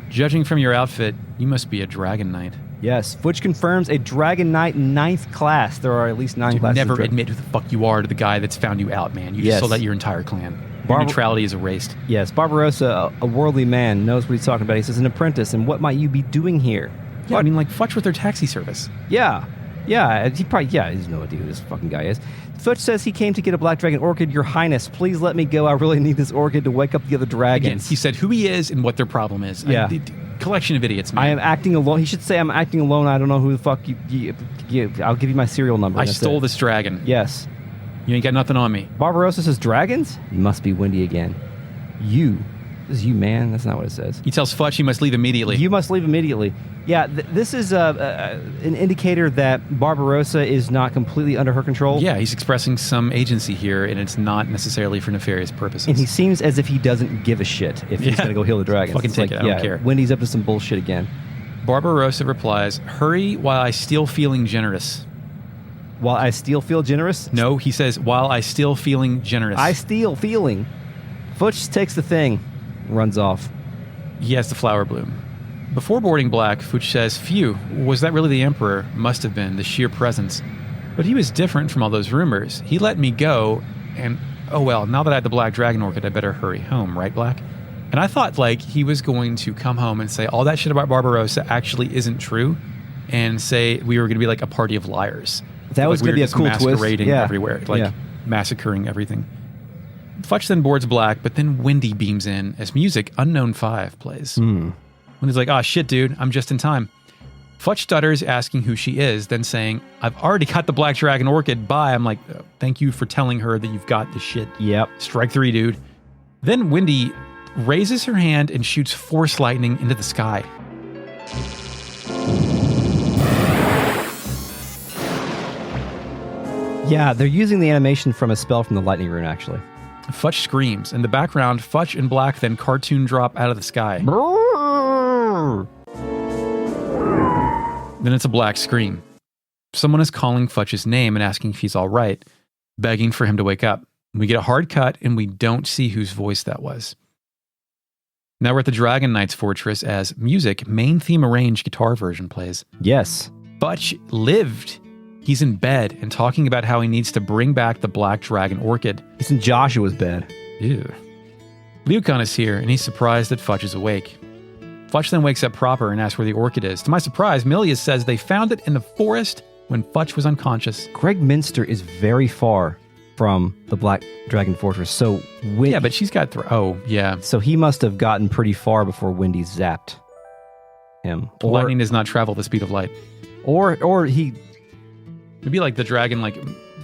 Judging from your outfit, you must be a dragon knight. Yes, Futch confirms a dragon knight 9th class. There are at least 9 classes. Never admit who the fuck you are to the guy that's found you out, man. You just sold out your entire clan. Your neutrality is erased. Yes, Barbarossa, a worldly man, knows what he's talking about. He says, an apprentice, and what might you be doing here? Yeah, I mean, like, Futch with their taxi service. Yeah, he has no idea who this fucking guy is. Futch says he came to get a black dragon orchid. Your Highness, please let me go. I really need this orchid to wake up the other dragons. Again, he said who he is and what their problem is. Yeah. Collection of idiots, man. I am acting alone. He should say I'm acting alone. I don't know who the fuck you I'll give you my serial number. I stole this dragon. Yes. You ain't got nothing on me. Barbarossa says, dragons? You must be windy again. This is you, man. That's not what it says. He tells Futch he must leave immediately. You must leave immediately. Yeah, this is an indicator that Barbarossa is not completely under her control. Yeah, he's expressing some agency here, and it's not necessarily for nefarious purposes. And he seems as if he doesn't give a shit if he's going to go heal the dragons. Fucking take it. I don't care. Wendy's up to some bullshit again. Barbarossa replies, "Hurry while I still feeling generous." While I still feel generous? No, he says, "While I still feeling generous." I still feeling. Futch takes the thing, runs off. He has the flower bloom. Before boarding Black, Fuch says, "Phew, was that really the Emperor? Must have been, the sheer presence. But he was different from all those rumors. He let me go, and oh well, now that I had the Black Dragon Orchid, I better hurry home, right, Black?" And I thought, like, he was going to come home and say all that shit about Barbarossa actually isn't true, and say we were going to be like a party of liars. That was going to be a cool twist. Masquerading everywhere, like massacring everything. Futch then boards Black, but then Wendy beams in as music Unknown 5 plays. Wendy's like, "Oh shit, dude, I'm just in time." Futch stutters, asking who she is, then saying, "I've already got the Black Dragon Orchid, bye." I'm like, "Thank you for telling her that you've got the shit." Yep. Strike 3, dude. Then Wendy raises her hand and shoots force lightning into the sky. Yeah, they're using the animation from a spell from the Lightning Rune, actually. Futch screams. In the background, Futch and Black then cartoon drop out of the sky. Then it's a Black scream. Someone is calling Futch's name and asking if he's all right, begging for him to wake up. We get a hard cut, and we don't see whose voice that was. Now we're at the Dragon Knight's fortress as music, main theme arranged guitar version plays. Yes. Futch lived. He's in bed and talking about how he needs to bring back the Black Dragon Orchid. He's in Joshua's bed. Ew. Liucon is here, and he's surprised that Futch is awake. Futch then wakes up proper and asks where the orchid is. To my surprise, Milius says they found it in the forest when Futch was unconscious. Greg Minster is very far from the Black Dragon Fortress, so... Yeah, but she's got... oh, yeah. So he must have gotten pretty far before Wendy zapped him. Lightning does not travel the speed of light. Or he... Maybe like the dragon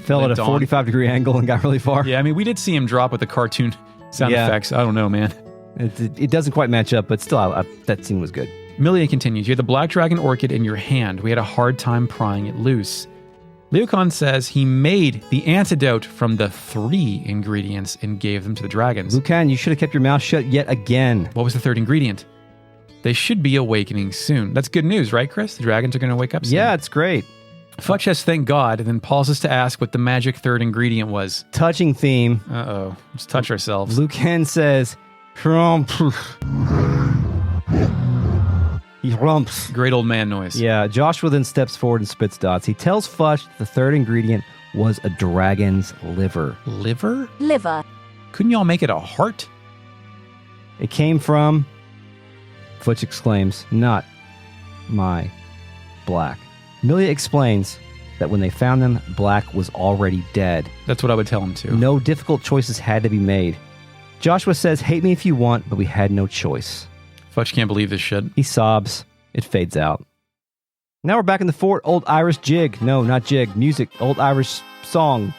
fell at a 45-degree angle and got really far. Yeah, I mean, we did see him drop with the cartoon sound effects. I don't know, man. It doesn't quite match up, but still, that scene was good. Milia continues, "You had the Black Dragon Orchid in your hand. We had a hard time prying it loose." Liucon says he made the antidote from the 3 ingredients and gave them to the dragons. Liucon, you should have kept your mouth shut yet again. What was the 3rd ingredient? They should be awakening soon. That's good news, right, Chris? The dragons are going to wake up soon. Yeah, it's great. Futch says thank God, and then pauses to ask what the magic 3rd ingredient was. Touching theme. Uh-oh. Let's touch ourselves. Liucon says, he rumps. Great old man noise. Yeah, Joshua then steps forward and spits dots. He tells Futch the 3rd ingredient was a dragon's liver. Liver? Liver. Couldn't y'all make it a heart? It came from, Futch exclaims, not my Black. Milia explains that when they found them, Black was already dead. That's what I would tell him too. No difficult choices had to be made. Joshua says, hate me if you want, but we had no choice. Futch can't believe this shit. He sobs. It fades out. Now we're back in the fort. Old Irish jig. No, not jig. Music. Old Irish song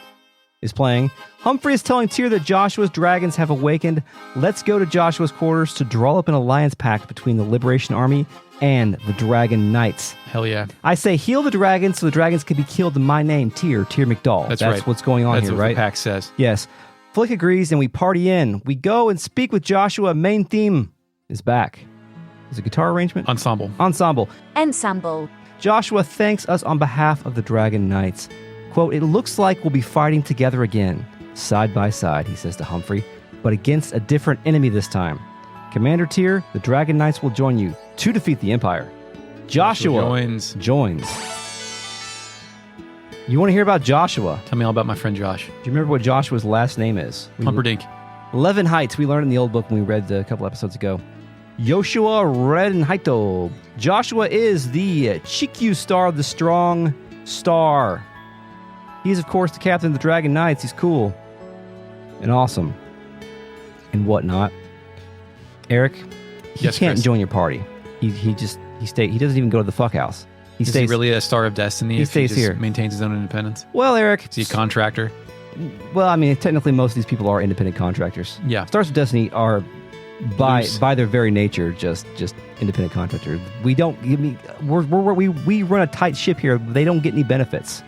is playing. Humphrey is telling Tyr that Joshua's dragons have awakened. Let's go to Joshua's quarters to draw up an alliance pact between the Liberation Army and the Dragon Knights. Hell yeah. I say heal the dragons so the dragons can be killed in my name, Tyr McDowell. That's right. What's going on That's here, what right? The pact says. Yes. Flick agrees and we party in. We go and speak with Joshua. Main theme is back. Is it guitar arrangement? Ensemble. Ensemble. Joshua thanks us on behalf of the Dragon Knights. Quote, it looks like we'll be fighting together again, side by side, he says to Humphrey, but against a different enemy this time. Commander Tyr, the Dragon Knights will join you to defeat the Empire. Joshua joins. You want to hear about Joshua? Tell me all about my friend Josh. Do you remember what Joshua's last name is? Humperdinck. Levenheight. We learned in the old book when we read a couple episodes ago. Joshua Redenheito. Joshua is the Chikyu star of the Strong Star. He's, of course, the captain of the Dragon Knights. He's cool and awesome and whatnot. Eric, he yes, can't Chris. join your party. He doesn't even go to the fuck house. Is he really a star of destiny? He stays just here. Maintains his own independence. Well, Eric, is he a contractor? Well, I mean, technically, most of these people are independent contractors. Yeah, stars of destiny are by their very nature just independent contractors. We don't. We run a tight ship here. They don't get any benefits.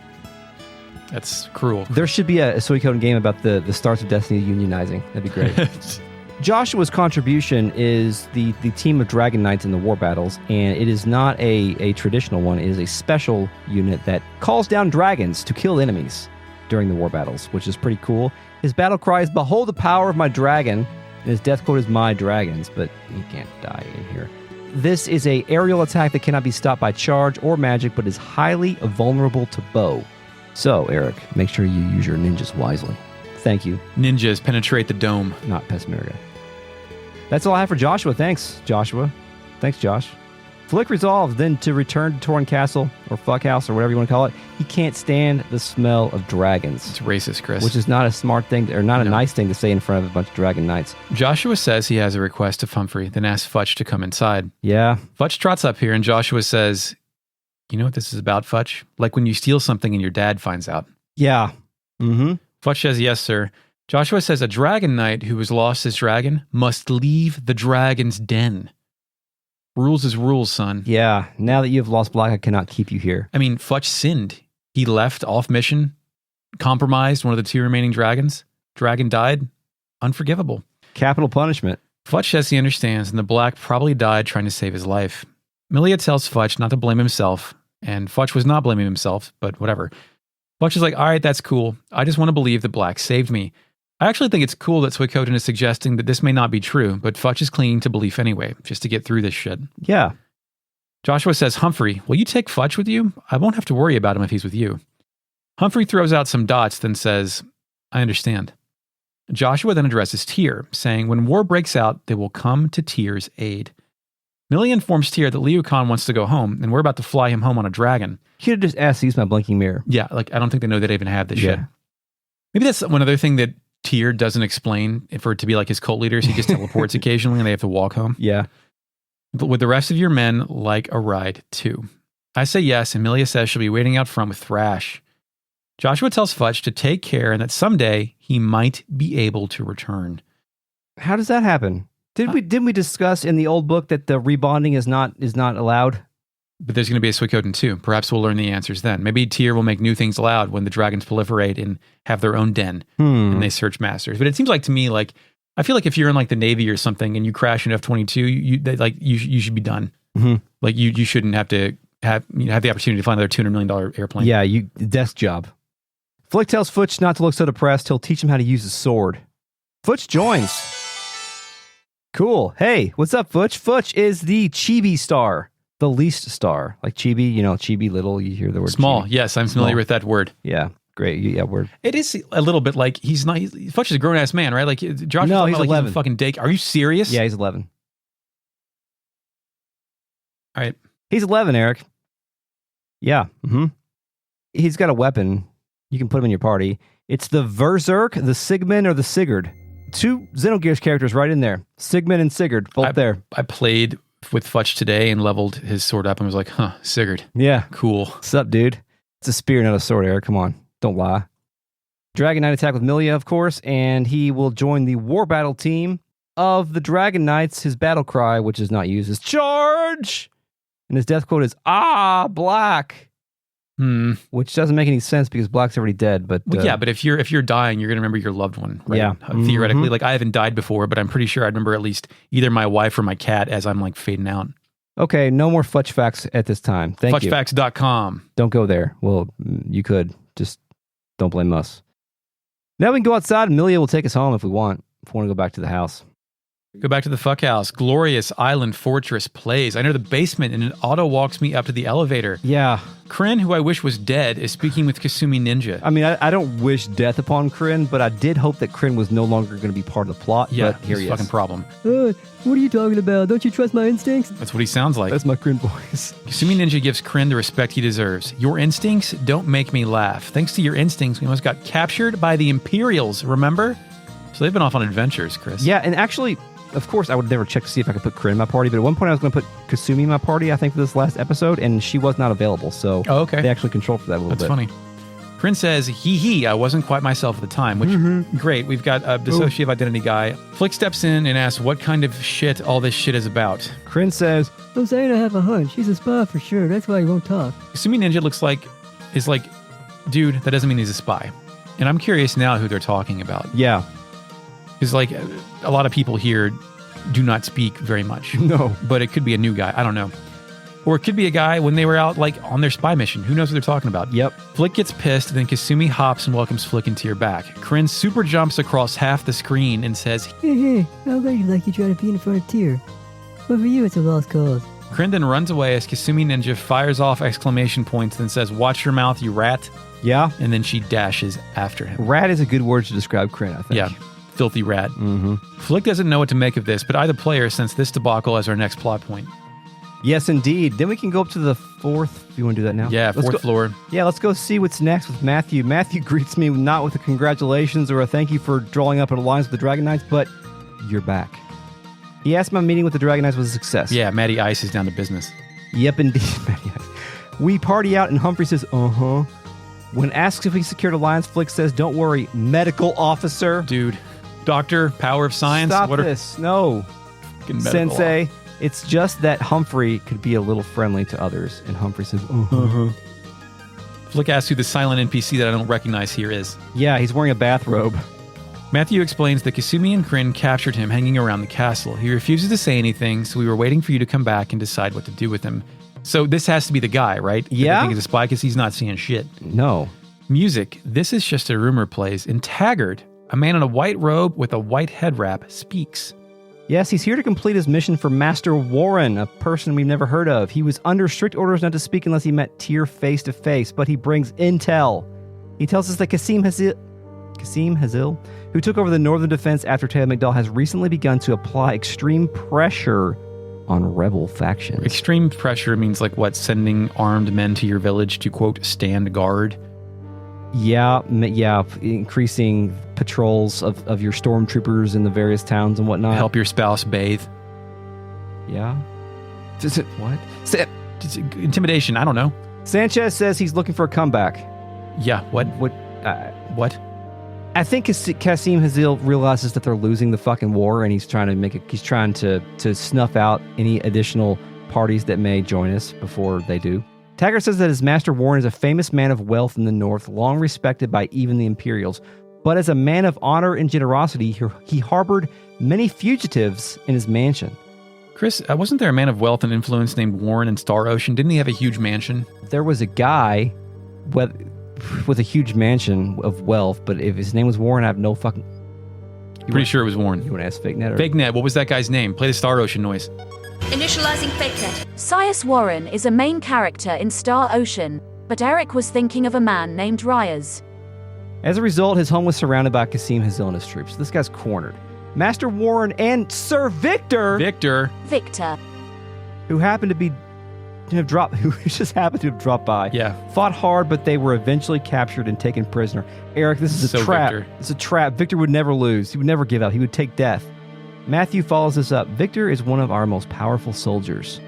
That's cruel. There should be a Suikoden game about the Stars of Destiny unionizing. That'd be great. Joshua's contribution is the team of Dragon Knights in the war battles, and it is not a traditional one. It is a special unit that calls down dragons to kill enemies during the war battles, which is pretty cool. His battle cry is, "Behold the power of my dragon," and his death quote is, "My dragons," but he can't die in here. This is a aerial attack that cannot be stopped by charge or magic, but is highly vulnerable to bow. So, Eric, make sure you use your ninjas wisely. Thank you. Ninjas penetrate the dome. Not Pesmerga. That's all I have for Joshua. Thanks, Joshua. Thanks, Josh. Flick resolves then to return to Torn Castle, or Fuckhouse, or whatever you want to call it. He can't stand the smell of dragons. It's racist, Chris. Which is not a smart thing, or not a nice thing to say in front of a bunch of dragon knights. Joshua says he has a request of Humphrey, then asks Futch to come inside. Yeah. Futch trots up here, and Joshua says, "You know what this is about, Futch? Like when you steal something and your dad finds out." Yeah. Mm-hmm. Futch says, "Yes, sir." Joshua says a dragon knight who has lost his dragon must leave the dragon's den. Rules is rules, son. Yeah. Now that you have lost Black, I cannot keep you here. I mean, Futch sinned. He left off mission, compromised one of the two remaining dragons. Dragon died. Unforgivable. Capital punishment. Futch says he understands, and the Black probably died trying to save his life. Milia tells Futch not to blame himself, and Futch was not blaming himself, but whatever. Futch is like, "All right, that's cool. I just want to believe the Black saved me." I actually think it's cool that Suikoden is suggesting that this may not be true, but Futch is clinging to belief anyway, just to get through this shit. Yeah. Joshua says, "Humphrey, will you take Futch with you? I won't have to worry about him if he's with you." Humphrey throws out some dots, then says, "I understand." Joshua then addresses Tyr, saying, "When war breaks out, they will come to Tyr's aid." Millie informs Tyr that Liu Khan wants to go home, and we're about to fly him home on a dragon. You could have just asked to use my blinking mirror. Yeah, like I don't think they know they even have this shit. Maybe that's one other thing that Tyr doesn't explain for it to be like his cult leaders. He just teleports occasionally and they have to walk home. Yeah. But would the rest of your men like a ride too? I say yes, and Milia says she'll be waiting out front with Thrash. Joshua tells Futch to take care and that someday he might be able to return. How does that happen? Didn't we discuss in the old book that the rebonding is not allowed? But there's going to be a Suikoden too. Perhaps we'll learn the answers then. Maybe Tyr will make new things allowed when the dragons proliferate and have their own den and they search masters. But it seems like to me, like I feel like if you're in like the Navy or something and you crash an F-22, you should be done. Mm-hmm. Like you shouldn't have to have the opportunity to find another $200 million airplane. Yeah, desk job. Flick tells Futch not to look so depressed. He'll teach him how to use his sword. Futch joins. Cool. Hey, what's up, Futch? Futch is the chibi star. The least star. Like chibi, chibi little, you hear the word small. Chibi. Yes, I'm familiar with that word. Yeah, great. Yeah, word. It is a little bit like Futch is a grown-ass man, right? Like Josh no, he's like 11. He's a fucking dake. Are you serious? Yeah, he's 11. All right. He's 11, Eric. Yeah. Mm-hmm. He's got a weapon. You can put him in your party. It's the Verzerk, the Sigmund, or the Sigurd. Two Xenogears characters right in there. Sigmund and Sigurd, both there. I played with Futch today and leveled his sword up and was like, Sigurd. Yeah. Cool. What's up, dude? It's a spear, not a sword, Eric. Come on. Don't lie. Dragon Knight attack with Milia, of course, and he will join the war battle team of the Dragon Knights. His battle cry, which is not used, is charge! And his death quote is, Black! Which doesn't make any sense because Black's already dead, but... Well, yeah, but if you're dying, you're going to remember your loved one, right? Yeah. Theoretically. Like, I haven't died before, but I'm pretty sure I remember at least either my wife or my cat as I'm, like, fading out. Okay, no more Futch facts at this time. Thank you. Futchfacts.com. Don't go there. Well, you could. Just don't blame us. Now we can go outside and Milia will take us home if we want to go back to the house. Go back to the fuck house. Glorious Island Fortress plays. I enter the basement and it auto walks me up to the elevator. Yeah. Krin, who I wish was dead, is speaking with Kasumi Ninja. I mean, I don't wish death upon Krin, but I did hope that Krin was no longer going to be part of the plot. Yeah, but here he is. Fucking problem. What are you talking about? Don't you trust my instincts? That's what he sounds like. That's my Krin voice. Kasumi Ninja gives Krin the respect he deserves. Your instincts don't make me laugh. Thanks to your instincts, we almost got captured by the Imperials, remember? So they've been off on adventures, Chris. Yeah, and actually... Of course, I would never check to see if I could put Krin in my party, but at one point I was going to put Kasumi in my party, I think, for this last episode, and she was not available, so okay. They actually controlled for that a little bit. That's funny. Krin says, I wasn't quite myself at the time, which, great, we've got a dissociative identity guy. Flick steps in and asks what kind of shit all this shit is about. Krin says, I'm saying I have a hunch. He's a spy for sure. That's why he won't talk. Kasumi Ninja is like, dude, that doesn't mean he's a spy. And I'm curious now who they're talking about. Yeah. Because, like, a lot of people here do not speak very much. No. But it could be a new guy. I don't know. Or it could be a guy when they were out, like, on their spy mission. Who knows what they're talking about? Yep. Flick gets pissed, then Kasumi hops and welcomes Flick into your back. Krin super jumps across half the screen and says, Hey, how about you like you try to be in front of Tyr? But for you, it's a lost cause. Krin then runs away as Kasumi Ninja fires off exclamation points, then says, watch your mouth, you rat. Yeah. And then she dashes after him. Rat is a good word to describe Krin, I think. Yeah. Filthy rat. Mm-hmm. Flick doesn't know what to make of this, but I, the player, sense this debacle as our next plot point. Yes, indeed. Then we can go up to the 4th. If you want to do that now? Yeah, Let's fourth go- floor. Yeah, let's go see what's next with Matthew. Matthew greets me not with a congratulations or a thank you for drawing up an alliance with the Dragon Knights, but you're back. He asked my meeting with the Dragon Knights was a success. Yeah, Matty Ice is down to business. Yep, indeed. Matty Ice. We party out, and Humphrey says, uh-huh. When asked if we secured alliance, Flick says, don't worry, medical officer. Dude, doctor, power of science. Stop what are this. No. fucking medical Sensei, it's just that Humphrey could be a little friendly to others. And Humphrey says, uh-huh. Flick asks who the silent NPC that I don't recognize here is. Yeah, he's wearing a bathrobe. Matthew explains that Kasumi and Krin captured him hanging around the castle. He refuses to say anything, so we were waiting for you to come back and decide what to do with him. So this has to be the guy, right? Yeah. I think he's a spy because he's not seeing shit. No. Music. This is just a rumor plays. In Taggart, a man in a white robe with a white head wrap speaks. Yes, he's here to complete his mission for Master Warren, a person we've never heard of. He was under strict orders not to speak unless he met Tyr face to face, but he brings intel. He tells us that Kasim Hazil, who took over the northern defense after Taylor McDowell, has recently begun to apply extreme pressure on rebel factions. Extreme pressure means like what? Sending armed men to your village to, quote, stand guard? Yeah, increasing patrols of your stormtroopers in the various towns and whatnot. Help your spouse bathe? Yeah. What? Intimidation, I don't know. Sanchez says he's looking for a comeback. Yeah, what? What? I think Kasim Hazil realizes that they're losing the fucking war, and he's trying to snuff out any additional parties that may join us before they do. Taggart says that his master Warren is a famous man of wealth in the north, long respected by even the Imperials. But as a man of honor and generosity, he harbored many fugitives in his mansion. Chris, wasn't there a man of wealth and influence named Warren in Star Ocean? Didn't he have a huge mansion? There was a guy with a huge mansion of wealth, but if his name was Warren, I have no fucking... Pretty sure it was Warren. You want to ask Fake Net? Fake Net, what was that guy's name? Play the Star Ocean noise. Initializing fake net. Sias Warren is a main character in Star Ocean, but Eric was thinking of a man named Ryers. As a result, his home was surrounded by Kasim Hazil and his troops. This guy's cornered. Master Warren and Sir Victor, Victor, who just happened to have dropped by. Yeah. Fought hard, but they were eventually captured and taken prisoner. Eric, this is a trap. Victor. It's a trap. Victor would never lose. He would never give up. He would take death. Matthew follows this up. Victor is one of our most powerful soldiers.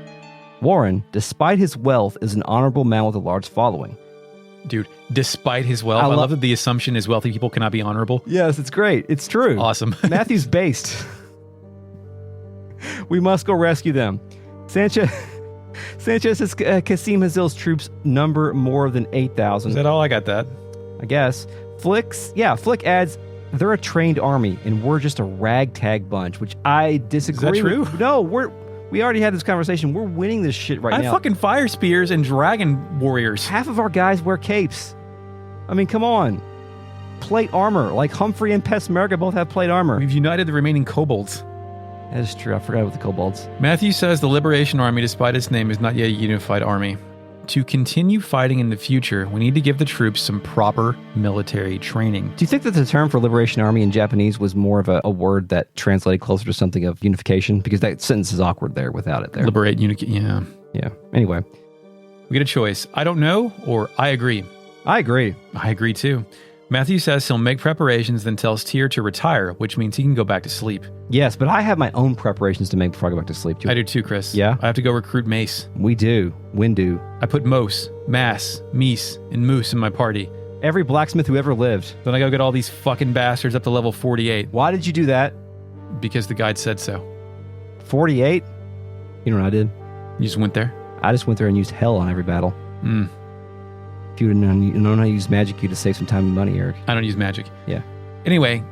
Warren, despite his wealth, is an honorable man with a large following. Dude, despite his wealth, I love that the assumption is wealthy people cannot be honorable. Yes, it's great. It's true. Awesome. Matthew's based. We must go rescue them. Sanchez says Kasim Hazil's troops number more than 8,000. Is that all? I got that. I guess. Flick adds, they're a trained army, and we're just a ragtag bunch, which I disagree Is that true? with. No, we already had this conversation. We're winning this shit right now. I have fucking fire spears and dragon warriors. Half of our guys wear capes. I mean, come on. Plate armor. Like Humphrey and Pesmerga both have plate armor. We've united the remaining kobolds. That is true. I forgot about the kobolds. Matthew says the Liberation Army, despite its name, is not yet a unified army. To continue fighting in the future, we need to give the troops some proper military training. Do you think that the term for Liberation Army in Japanese was more of a word that translated closer to something of unification? Because that sentence is awkward there without it there. Liberate, yeah. Yeah. Anyway. We get a choice. I don't know, or I agree. I agree. I agree too. Matthew says he'll make preparations, then tells Tyr to retire, which means he can go back to sleep. Yes, but I have my own preparations to make before I go back to sleep. I do too, Chris. Yeah? I have to go recruit Mace. We do. Windu. I put Mos, Mass, Meese, and Moose in my party. Every blacksmith who ever lived. Then I go get all these fucking bastards up to level 48. Why did you do that? Because the guide said so. 48? You know what I did? You just went there? I just went there and used hell on every battle. If you would have known how to use magic, you'd have saved some time and money, Eric. I don't use magic. Yeah. Anyway,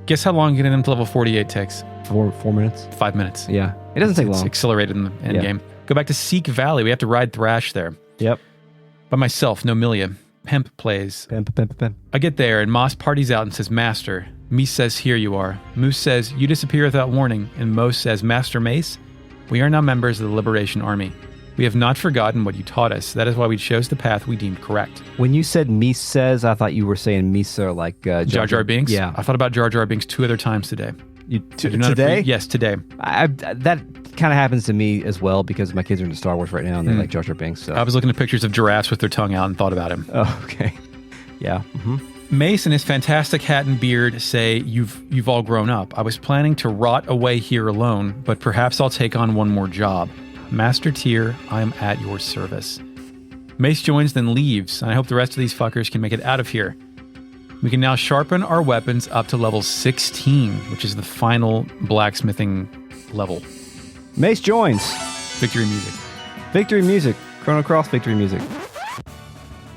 Guess how long getting them to level 48 takes? 4 minutes. 5 minutes. Yeah, it doesn't take It's long. accelerated in the end Yeah. game. Go back to Seek Valley. We have to ride Thrash there. Yep. By myself, no Milia. Hemp plays. Pim. I get there and Moss parties out and says, Master. Mies says, here you are. Moose says, you disappear without warning. And Mose says, Master Mace, we are now members of the Liberation Army. We have not forgotten what you taught us. That is why we chose the path we deemed correct. When you said Mies says, I thought you were saying Misa like Jar Jar Binks? Yeah. I thought about Jar Jar Binks 2 other times today. Today? Yes, today. That kind of happens to me as well because my kids are into Star Wars right now and they like Jar Jar Binks. So. I was looking at pictures of giraffes with their tongue out and thought about him. Oh, okay. Yeah. Mm-hmm. Mace and his fantastic hat and beard say, you've all grown up. I was planning to rot away here alone, but perhaps I'll take on one more job. Master Tyr, I am at your service. Mace joins, then leaves, and I hope the rest of these fuckers can make it out of here. We can now sharpen our weapons up to level 16, which is the final blacksmithing level. Mace joins. Victory music. Victory music. Chrono Cross victory music.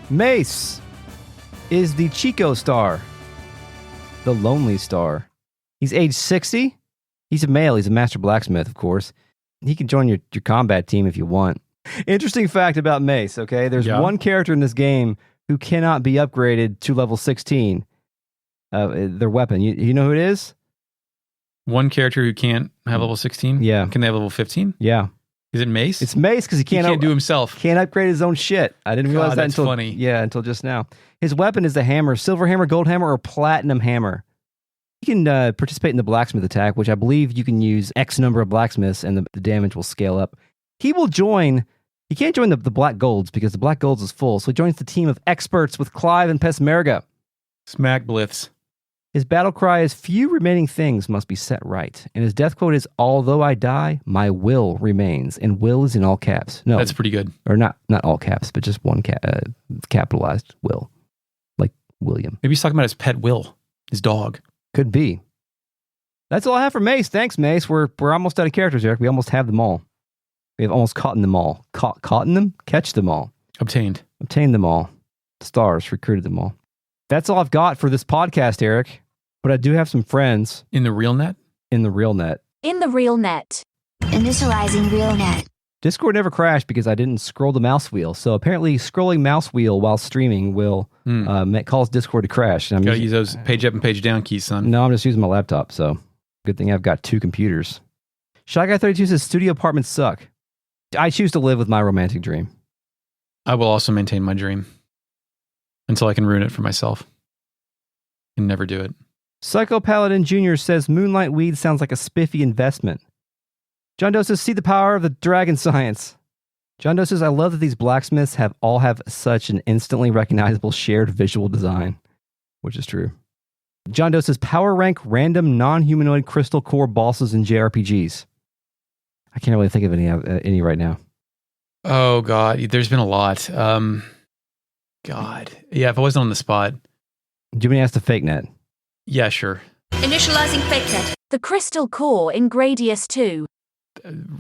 Mace is the Chico star. The lonely star. He's age 60. He's a male. He's a master blacksmith, of course. He can join your combat team if you want. Interesting fact about Mace, okay? There's one character in this game who cannot be upgraded to level 16. Their weapon. You know who it is? One character who can't have level 16? Yeah. Can they have level 15? Yeah. Is it Mace? It's Mace because he can't do himself. Can't upgrade his own shit. I didn't realize that that's until funny. Yeah, until just now. His weapon is the hammer, silver hammer, gold hammer, or platinum hammer. You can participate in the blacksmith attack, which I believe you can use X number of blacksmiths and the damage will scale up. He will join. He can't join the Black Golds because the Black Golds is full, so he joins the team of experts with Clive and Pesmerga. Smack Bliths. His battle cry is, few remaining things must be set right. And his death quote is, although I die, my will remains. And will is in all caps. No, that's pretty good. Or not all caps, but just one capitalized will. Like William. Maybe he's talking about his pet Will, his dog. Could be. That's all I have for Mace. Thanks, Mace. We're almost out of characters, Eric. We almost have them all. We have almost caught them all. Caught in them? Catch them all. Obtained them all. The stars recruited them all. That's all I've got for this podcast, Eric. But I do have some friends. In the real net? In the real net. In the real net. Initializing real net. Discord never crashed because I didn't scroll the mouse wheel. So apparently scrolling mouse wheel while streaming will cause Discord to crash. And Gotta use those page up and page down keys, son. No, I'm just using my laptop. So good thing I've got 2 computers. Shy Guy 32 says studio apartments suck. I choose to live with my romantic dream. I will also maintain my dream until I can ruin it for myself and never do it. Psycho Paladin Jr. says moonlight weed sounds like a spiffy investment. John Doe says, see the power of the dragon science. John Doe says, I love that these blacksmiths all have such an instantly recognizable shared visual design, which is true. John Doe says, power rank random non-humanoid crystal core bosses in JRPGs. I can't really think of any right now. Oh, God. There's been a lot. God. Yeah, if I wasn't on the spot. Do you want to ask the fake net? Yeah, sure. Initializing fake net. The crystal core in Gradius 2.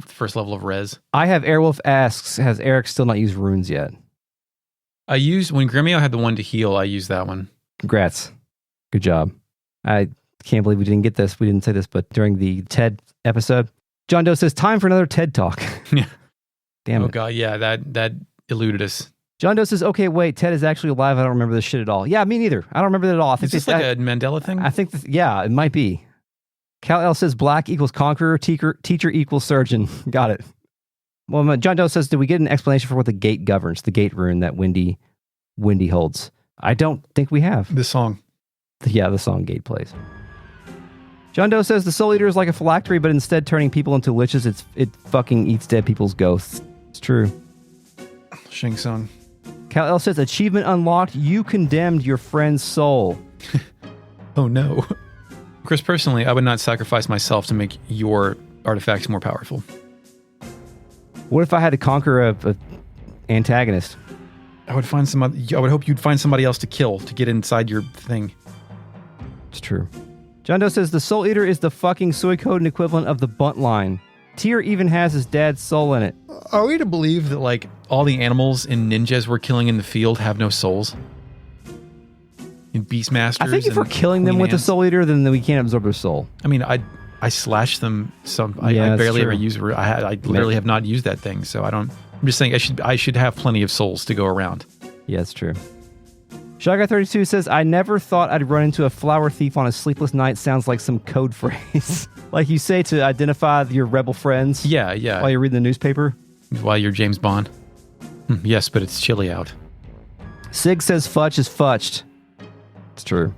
First level of res. I have Airwolf asks, has Eric still not used runes yet? I used, when Gremio had the one to heal, I used that one. Congrats. Good job. I can't believe we didn't get this. We didn't say this, but during the TED episode, John Doe says, time for another TED Talk. Yeah. Damn it. Oh, God, yeah, that eluded us. John Doe says, okay, wait, Ted is actually alive. I don't remember this shit at all. Yeah, me neither. I don't remember that at all. I think Is this like a Mandela thing? I think, yeah, it might be. Cal L says, black equals conqueror, teacher equals surgeon. Got it. Well, John Doe says, did we get an explanation for what the gate governs, the gate rune that Wendy holds? I don't think we have. The song. Yeah, the song Gate plays. John Doe says, the Soul Eater is like a phylactery, but instead turning people into liches, it fucking eats dead people's ghosts. It's true. Shing Tsung. Cal L says, achievement unlocked, you condemned your friend's soul. Oh no. Chris, personally, I would not sacrifice myself to make your artifacts more powerful. What if I had to conquer a antagonist? I would hope you'd find somebody else to kill to get inside your thing. It's true. John Doe says, the Soul Eater is the fucking Suikoden equivalent of the bunt line. Tyr even has his dad's soul in it. Are we to believe that, like, all the animals in ninjas we're killing in the field have no souls? in Beastmasters. I think if we're and killing them Queen with the Anne's. Soul Eater, then we can't absorb their soul. I mean, I slash them. I Yeah, that's barely true. ever use. I literally have not used that thing, so I don't. I'm just saying I should have plenty of souls to go around. Yeah, it's true. Shy Guy 32 says, I never thought I'd run into a flower thief on a sleepless night. Sounds like some code phrase. Like you say to identify your rebel friends. Yeah. While you're reading the newspaper. While you're James Bond. Yes, but it's chilly out. Sig says fudge is fudged. It's true.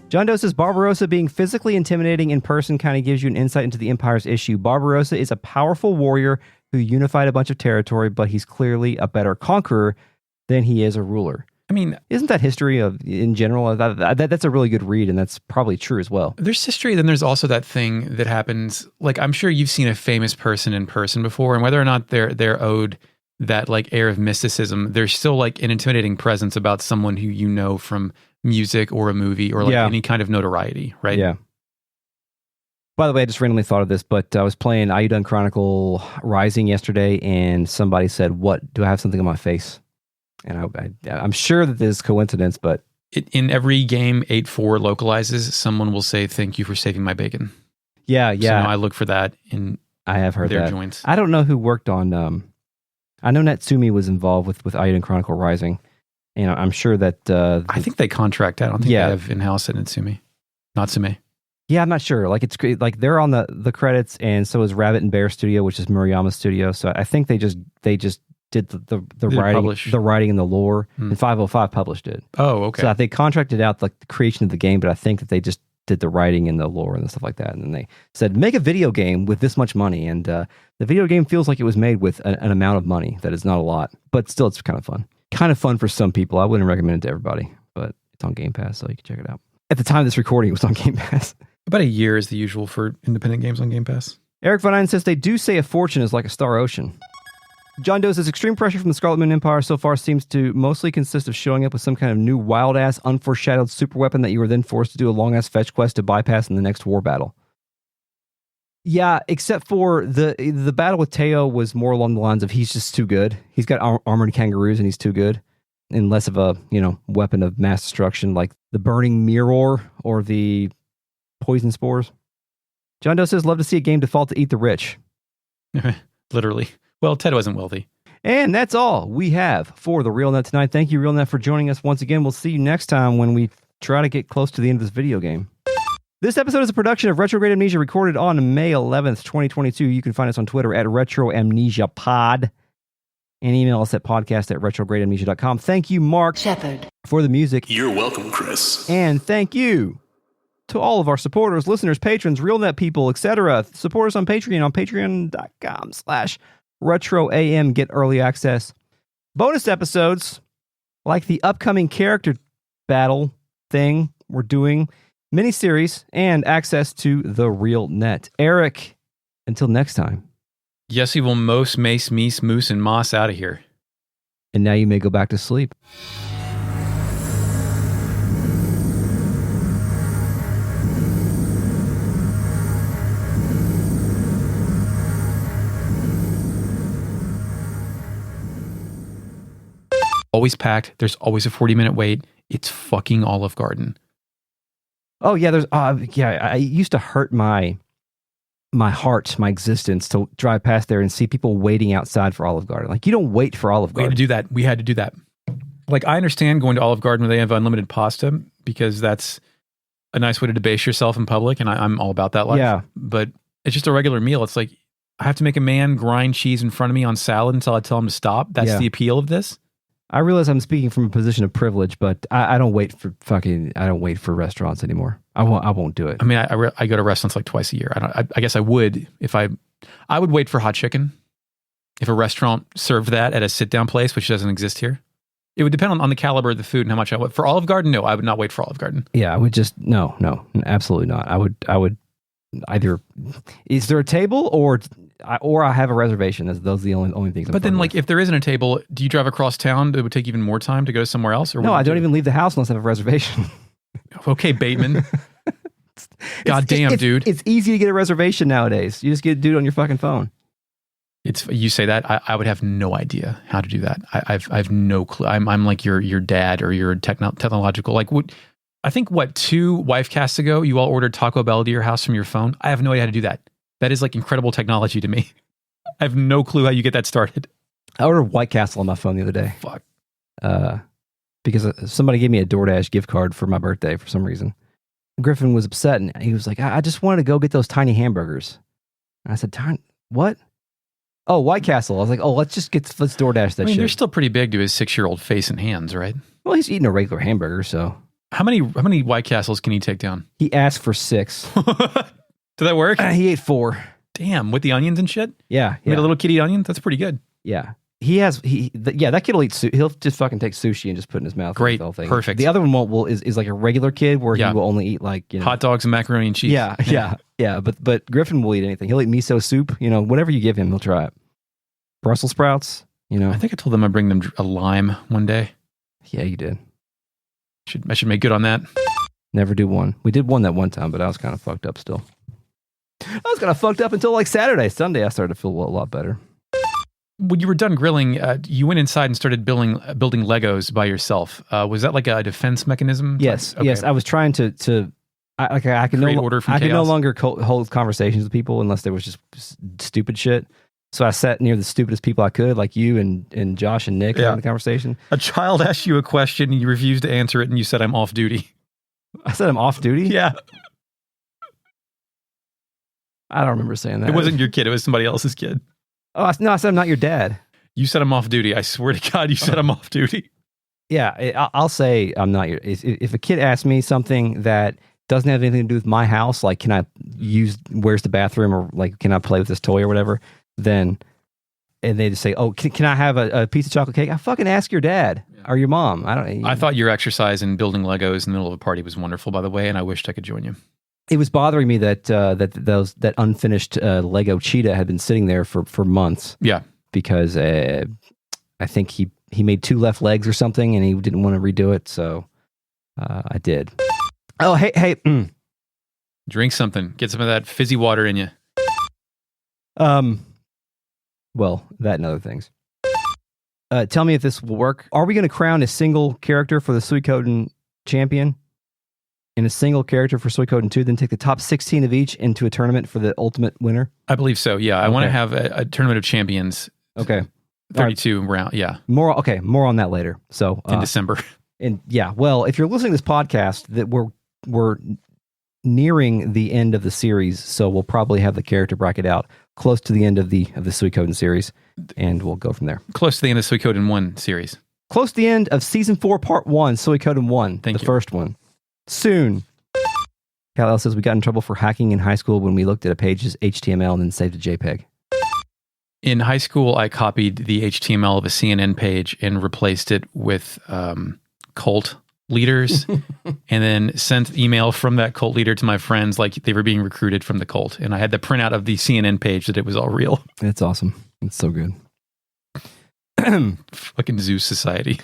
John Doe says Barbarossa being physically intimidating in person kind of gives you an insight into the Empire's issue. Barbarossa is a powerful warrior who unified a bunch of territory, but he's clearly a better conqueror than he is a ruler. I mean, isn't that history in general? That's a really good read, and that's probably true as well. There's history, then there's also that thing that happens. Like, I'm sure you've seen a famous person in person before, and whether or not they're owed that like air of mysticism, there's still like an intimidating presence about someone who you know from music or a movie or like any kind of notoriety, right? Yeah. By the way, I just randomly thought of this, but I was playing Ayudan Chronicle Rising yesterday, and somebody said, "What? Do I have something on my face?" And I'm sure that this is coincidence, but in every game 8.4 localizes, someone will say, "Thank you for saving my bacon." Yeah. So now I look for that in I have heard their that. joints. I don't know who worked on. I know Natsumi was involved with Ayudan Chronicle Rising, and I'm sure that. I think they contract out. I don't think they have in-house at Natsume. Yeah, I'm not sure. Like it's like they're on the credits, and so is Rabbit and Bear Studio, which is Murayama's studio. So I think they just did the writing and the lore, and 505 published it. Oh, okay. So they contracted out like the creation of the game, but I think that they just did the writing and the lore and stuff like that. And then they said, make a video game with this much money. And the video game feels like it was made with an amount of money that is not a lot, but still it's kind of fun. Kind of fun for some people. I wouldn't recommend it to everybody, but it's on Game Pass, so you can check it out. At the time of this recording, it was on Game Pass. About a year is the usual for independent games on Game Pass. Eric Von Eyne says, they do say a fortune is like a star ocean. John Doe says, extreme pressure from the Scarlet Moon Empire so far seems to mostly consist of showing up with some kind of new wild-ass, unforeshadowed super weapon that you were then forced to do a long-ass fetch quest to bypass in the next war battle. Yeah, except for the battle with Teo was more along the lines of he's just too good. He's got armored kangaroos and he's too good. And less of a, weapon of mass destruction like the burning mirror or the poison spores. John Doe says, love to see a game default to eat the rich. Literally. Well, Ted wasn't wealthy. And that's all we have for the RealNet tonight. Thank you, RealNet, for joining us once again. We'll see you next time when we try to get close to the end of this video game. This episode is a production of Retrograde Amnesia, recorded on May 11th, 2022. You can find us on Twitter at RetroAmnesiaPod and email us at podcast@retrogradeamnesia.com. Thank you, Mark Shepard, for the music. You're welcome, Chris. And thank you to all of our supporters, listeners, patrons, RealNet people, etc. Support us on Patreon, on patreon.com/RetroAM. Get early access, bonus episodes, like the upcoming character battle thing we're doing, miniseries, and access to the RealNet. Eric, until next time. Yes, he will most mace, meese, moose, and moss out of here. And now you may go back to sleep. Always packed. There's always a 40-minute wait. It's fucking Olive Garden. Oh yeah, there's I used to hurt my heart, my existence to drive past there and see people waiting outside for Olive Garden. Like, you don't wait for Olive Garden. We had to do that. Like, I understand going to Olive Garden where they have unlimited pasta because that's a nice way to debase yourself in public, and I'm all about that life. Yeah. But it's just a regular meal. It's like, I have to make a man grind cheese in front of me on salad until I tell him to stop. That's the appeal of this. I realize I'm speaking from a position of privilege, but I don't wait for restaurants anymore. I won't do it. I mean, I go to restaurants like twice a year. I guess I would if I would wait for hot chicken if a restaurant served that at a sit down place, which doesn't exist here. It would depend on the caliber of the food and how much I would. For Olive Garden, no, I would not wait for Olive Garden. Yeah, I would just no, absolutely not. I would either, is there a table or I have a reservation. Those are the only things. But then, like, if there isn't a table, do you drive across town? It would take even more time to go somewhere else? Or no, I don't even leave the house unless I have a reservation. Okay, Bateman. God damn, dude. It's easy to get a reservation nowadays. You just get a dude on your fucking phone. You say that, I would have no idea how to do that. I have no clue. I'm like your dad or your technological. Like, I think, 2 wife casts ago, you all ordered Taco Bell to your house from your phone. I have no idea how to do that. That is like incredible technology to me. I have no clue how you get that started. I ordered White Castle on my phone the other day. Fuck. Because somebody gave me a DoorDash gift card for my birthday for some reason. Griffin was upset and he was like, I just wanted to go get those tiny hamburgers. And I said, what? Oh, White Castle. I was like, let's DoorDash that shit. They're still pretty big to his 6-year-old face and hands, right? Well, he's eating a regular hamburger, so. How many White Castles can he take down? He asked for 6. Did that work? He ate 4. Damn, with the onions and shit? Yeah. Made a little kitty onion? That's pretty good. Yeah. That kid will eat he'll just fucking take sushi and just put it in his mouth. Great. The whole thing. Perfect. The other one is like a regular kid where he will only eat like, hot dogs and macaroni and cheese. Yeah. But Griffin will eat anything. He'll eat miso soup, whatever you give him, he'll try it. Brussels sprouts, I think I told them I'd bring them a lime one day. Yeah, you did. I should make good on that. Never do one. We did one that one time, but I was kind of fucked up still. I was kind of fucked up until like Saturday. Sunday, I started to feel a lot better. When you were done grilling, you went inside and started building Legos by yourself. Was that like a defense mechanism? Yes, yes. I was trying to. I can no longer hold conversations with people unless there was just stupid shit. So I sat near the stupidest people I could, like you and Josh and Nick, having the conversation. A child asked you a question and you refused to answer it, and you said, "I'm off duty." I said, "I'm off duty." Yeah. I don't remember saying that. It wasn't your kid. It was somebody else's kid. Oh, no, I said I'm not your dad. You said I'm off duty. I swear to God, you said I'm off duty. Yeah, I'll say I'm not your... If a kid asks me something that doesn't have anything to do with my house, like can I where's the bathroom, or like can I play with this toy or whatever, then... And they just say, oh, can I have a piece of chocolate cake? I fucking ask your dad or your mom. I thought your exercise in building Legos in the middle of a party was wonderful, by the way, and I wished I could join you. It was bothering me that that unfinished Lego cheetah had been sitting there for months. Yeah, because I think he made 2 left legs or something, and he didn't want to redo it, so I did. Oh, hey, drink something. Get some of that fizzy water in you. Well, that and other things. Tell me if this will work. Are we going to crown a single character for the Suikoden champion? And a single character for Suikoden 2, then take the top 16 of each into a tournament for the ultimate winner? I believe so, yeah. I want to have a tournament of champions. Okay. 32 round, yeah. More on that later. So in December. And yeah, well, if you're listening to this podcast, that we're nearing the end of the series, so we'll probably have the character bracket out close to the end of the Suikoden series, and we'll go from there. Close to the end of Suikoden 1 series. Close to the end of Season 4, Part 1, Suikoden 1, the first one. Soon. Kal says we got in trouble for hacking in high school when we looked at a page's HTML and then saved a JPEG. In high school, I copied the HTML of a CNN page and replaced it with cult leaders and then sent email from that cult leader to my friends like they were being recruited from the cult. And I had the printout of the CNN page that it was all real. It's awesome. It's so good. Fucking Zeus Society.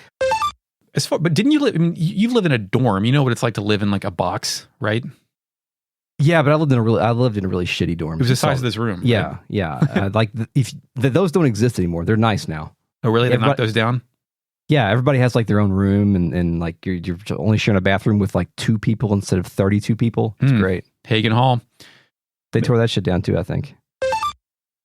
But didn't you live? I mean, you live in a dorm. You know what it's like to live in like a box, right? Yeah, but I lived in a really shitty dorm. It was the size of this room. Yeah, right? yeah. Those don't exist anymore. They're nice now. Oh, really? They knocked those down? Yeah, everybody has like their own room, and like you're only sharing a bathroom with like 2 people instead of 32 people. It's great. Hagen Hall. They tore that shit down too, I think.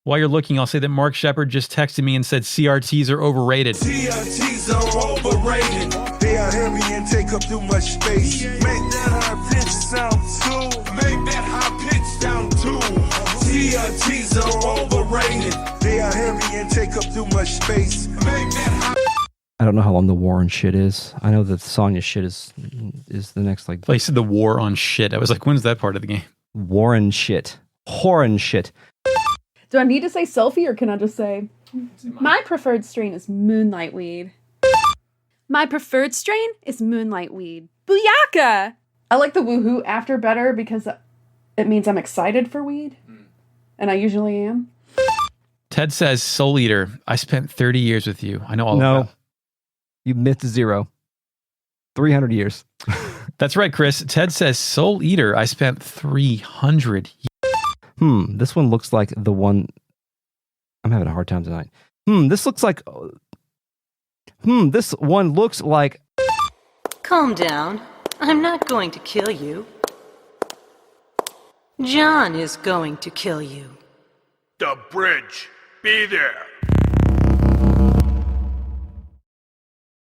While you're looking, I'll say that Mark Shepard just texted me and said CRTs are overrated. CRTs are overrated. They are heavy and take up too much space. Make that high pitch sound too. Make that high pitch sound too. CRTs are overrated. They are heavy and take up too much space. Make that high. I don't know how long the war on shit is. I know that Sonya shit is the next like. Well, you said the war on shit. I was like, when's that part of the game? War and shit. Whore and shit. Do I need to say selfie, or can I just say, my preferred strain is moonlight weed? My preferred strain is moonlight weed. Booyaka! I like the woohoo after better because it means I'm excited for weed. And I usually am. Ted says, Soul Eater, I spent 30 years with you. I know all of that. You missed 0. 300 years. That's right, Chris. Ted says, Soul Eater, I spent 300 years. This one looks like the one... I'm having a hard time tonight. This looks like... This one looks like... Calm down. I'm not going to kill you. John is going to kill you. The bridge. Be there.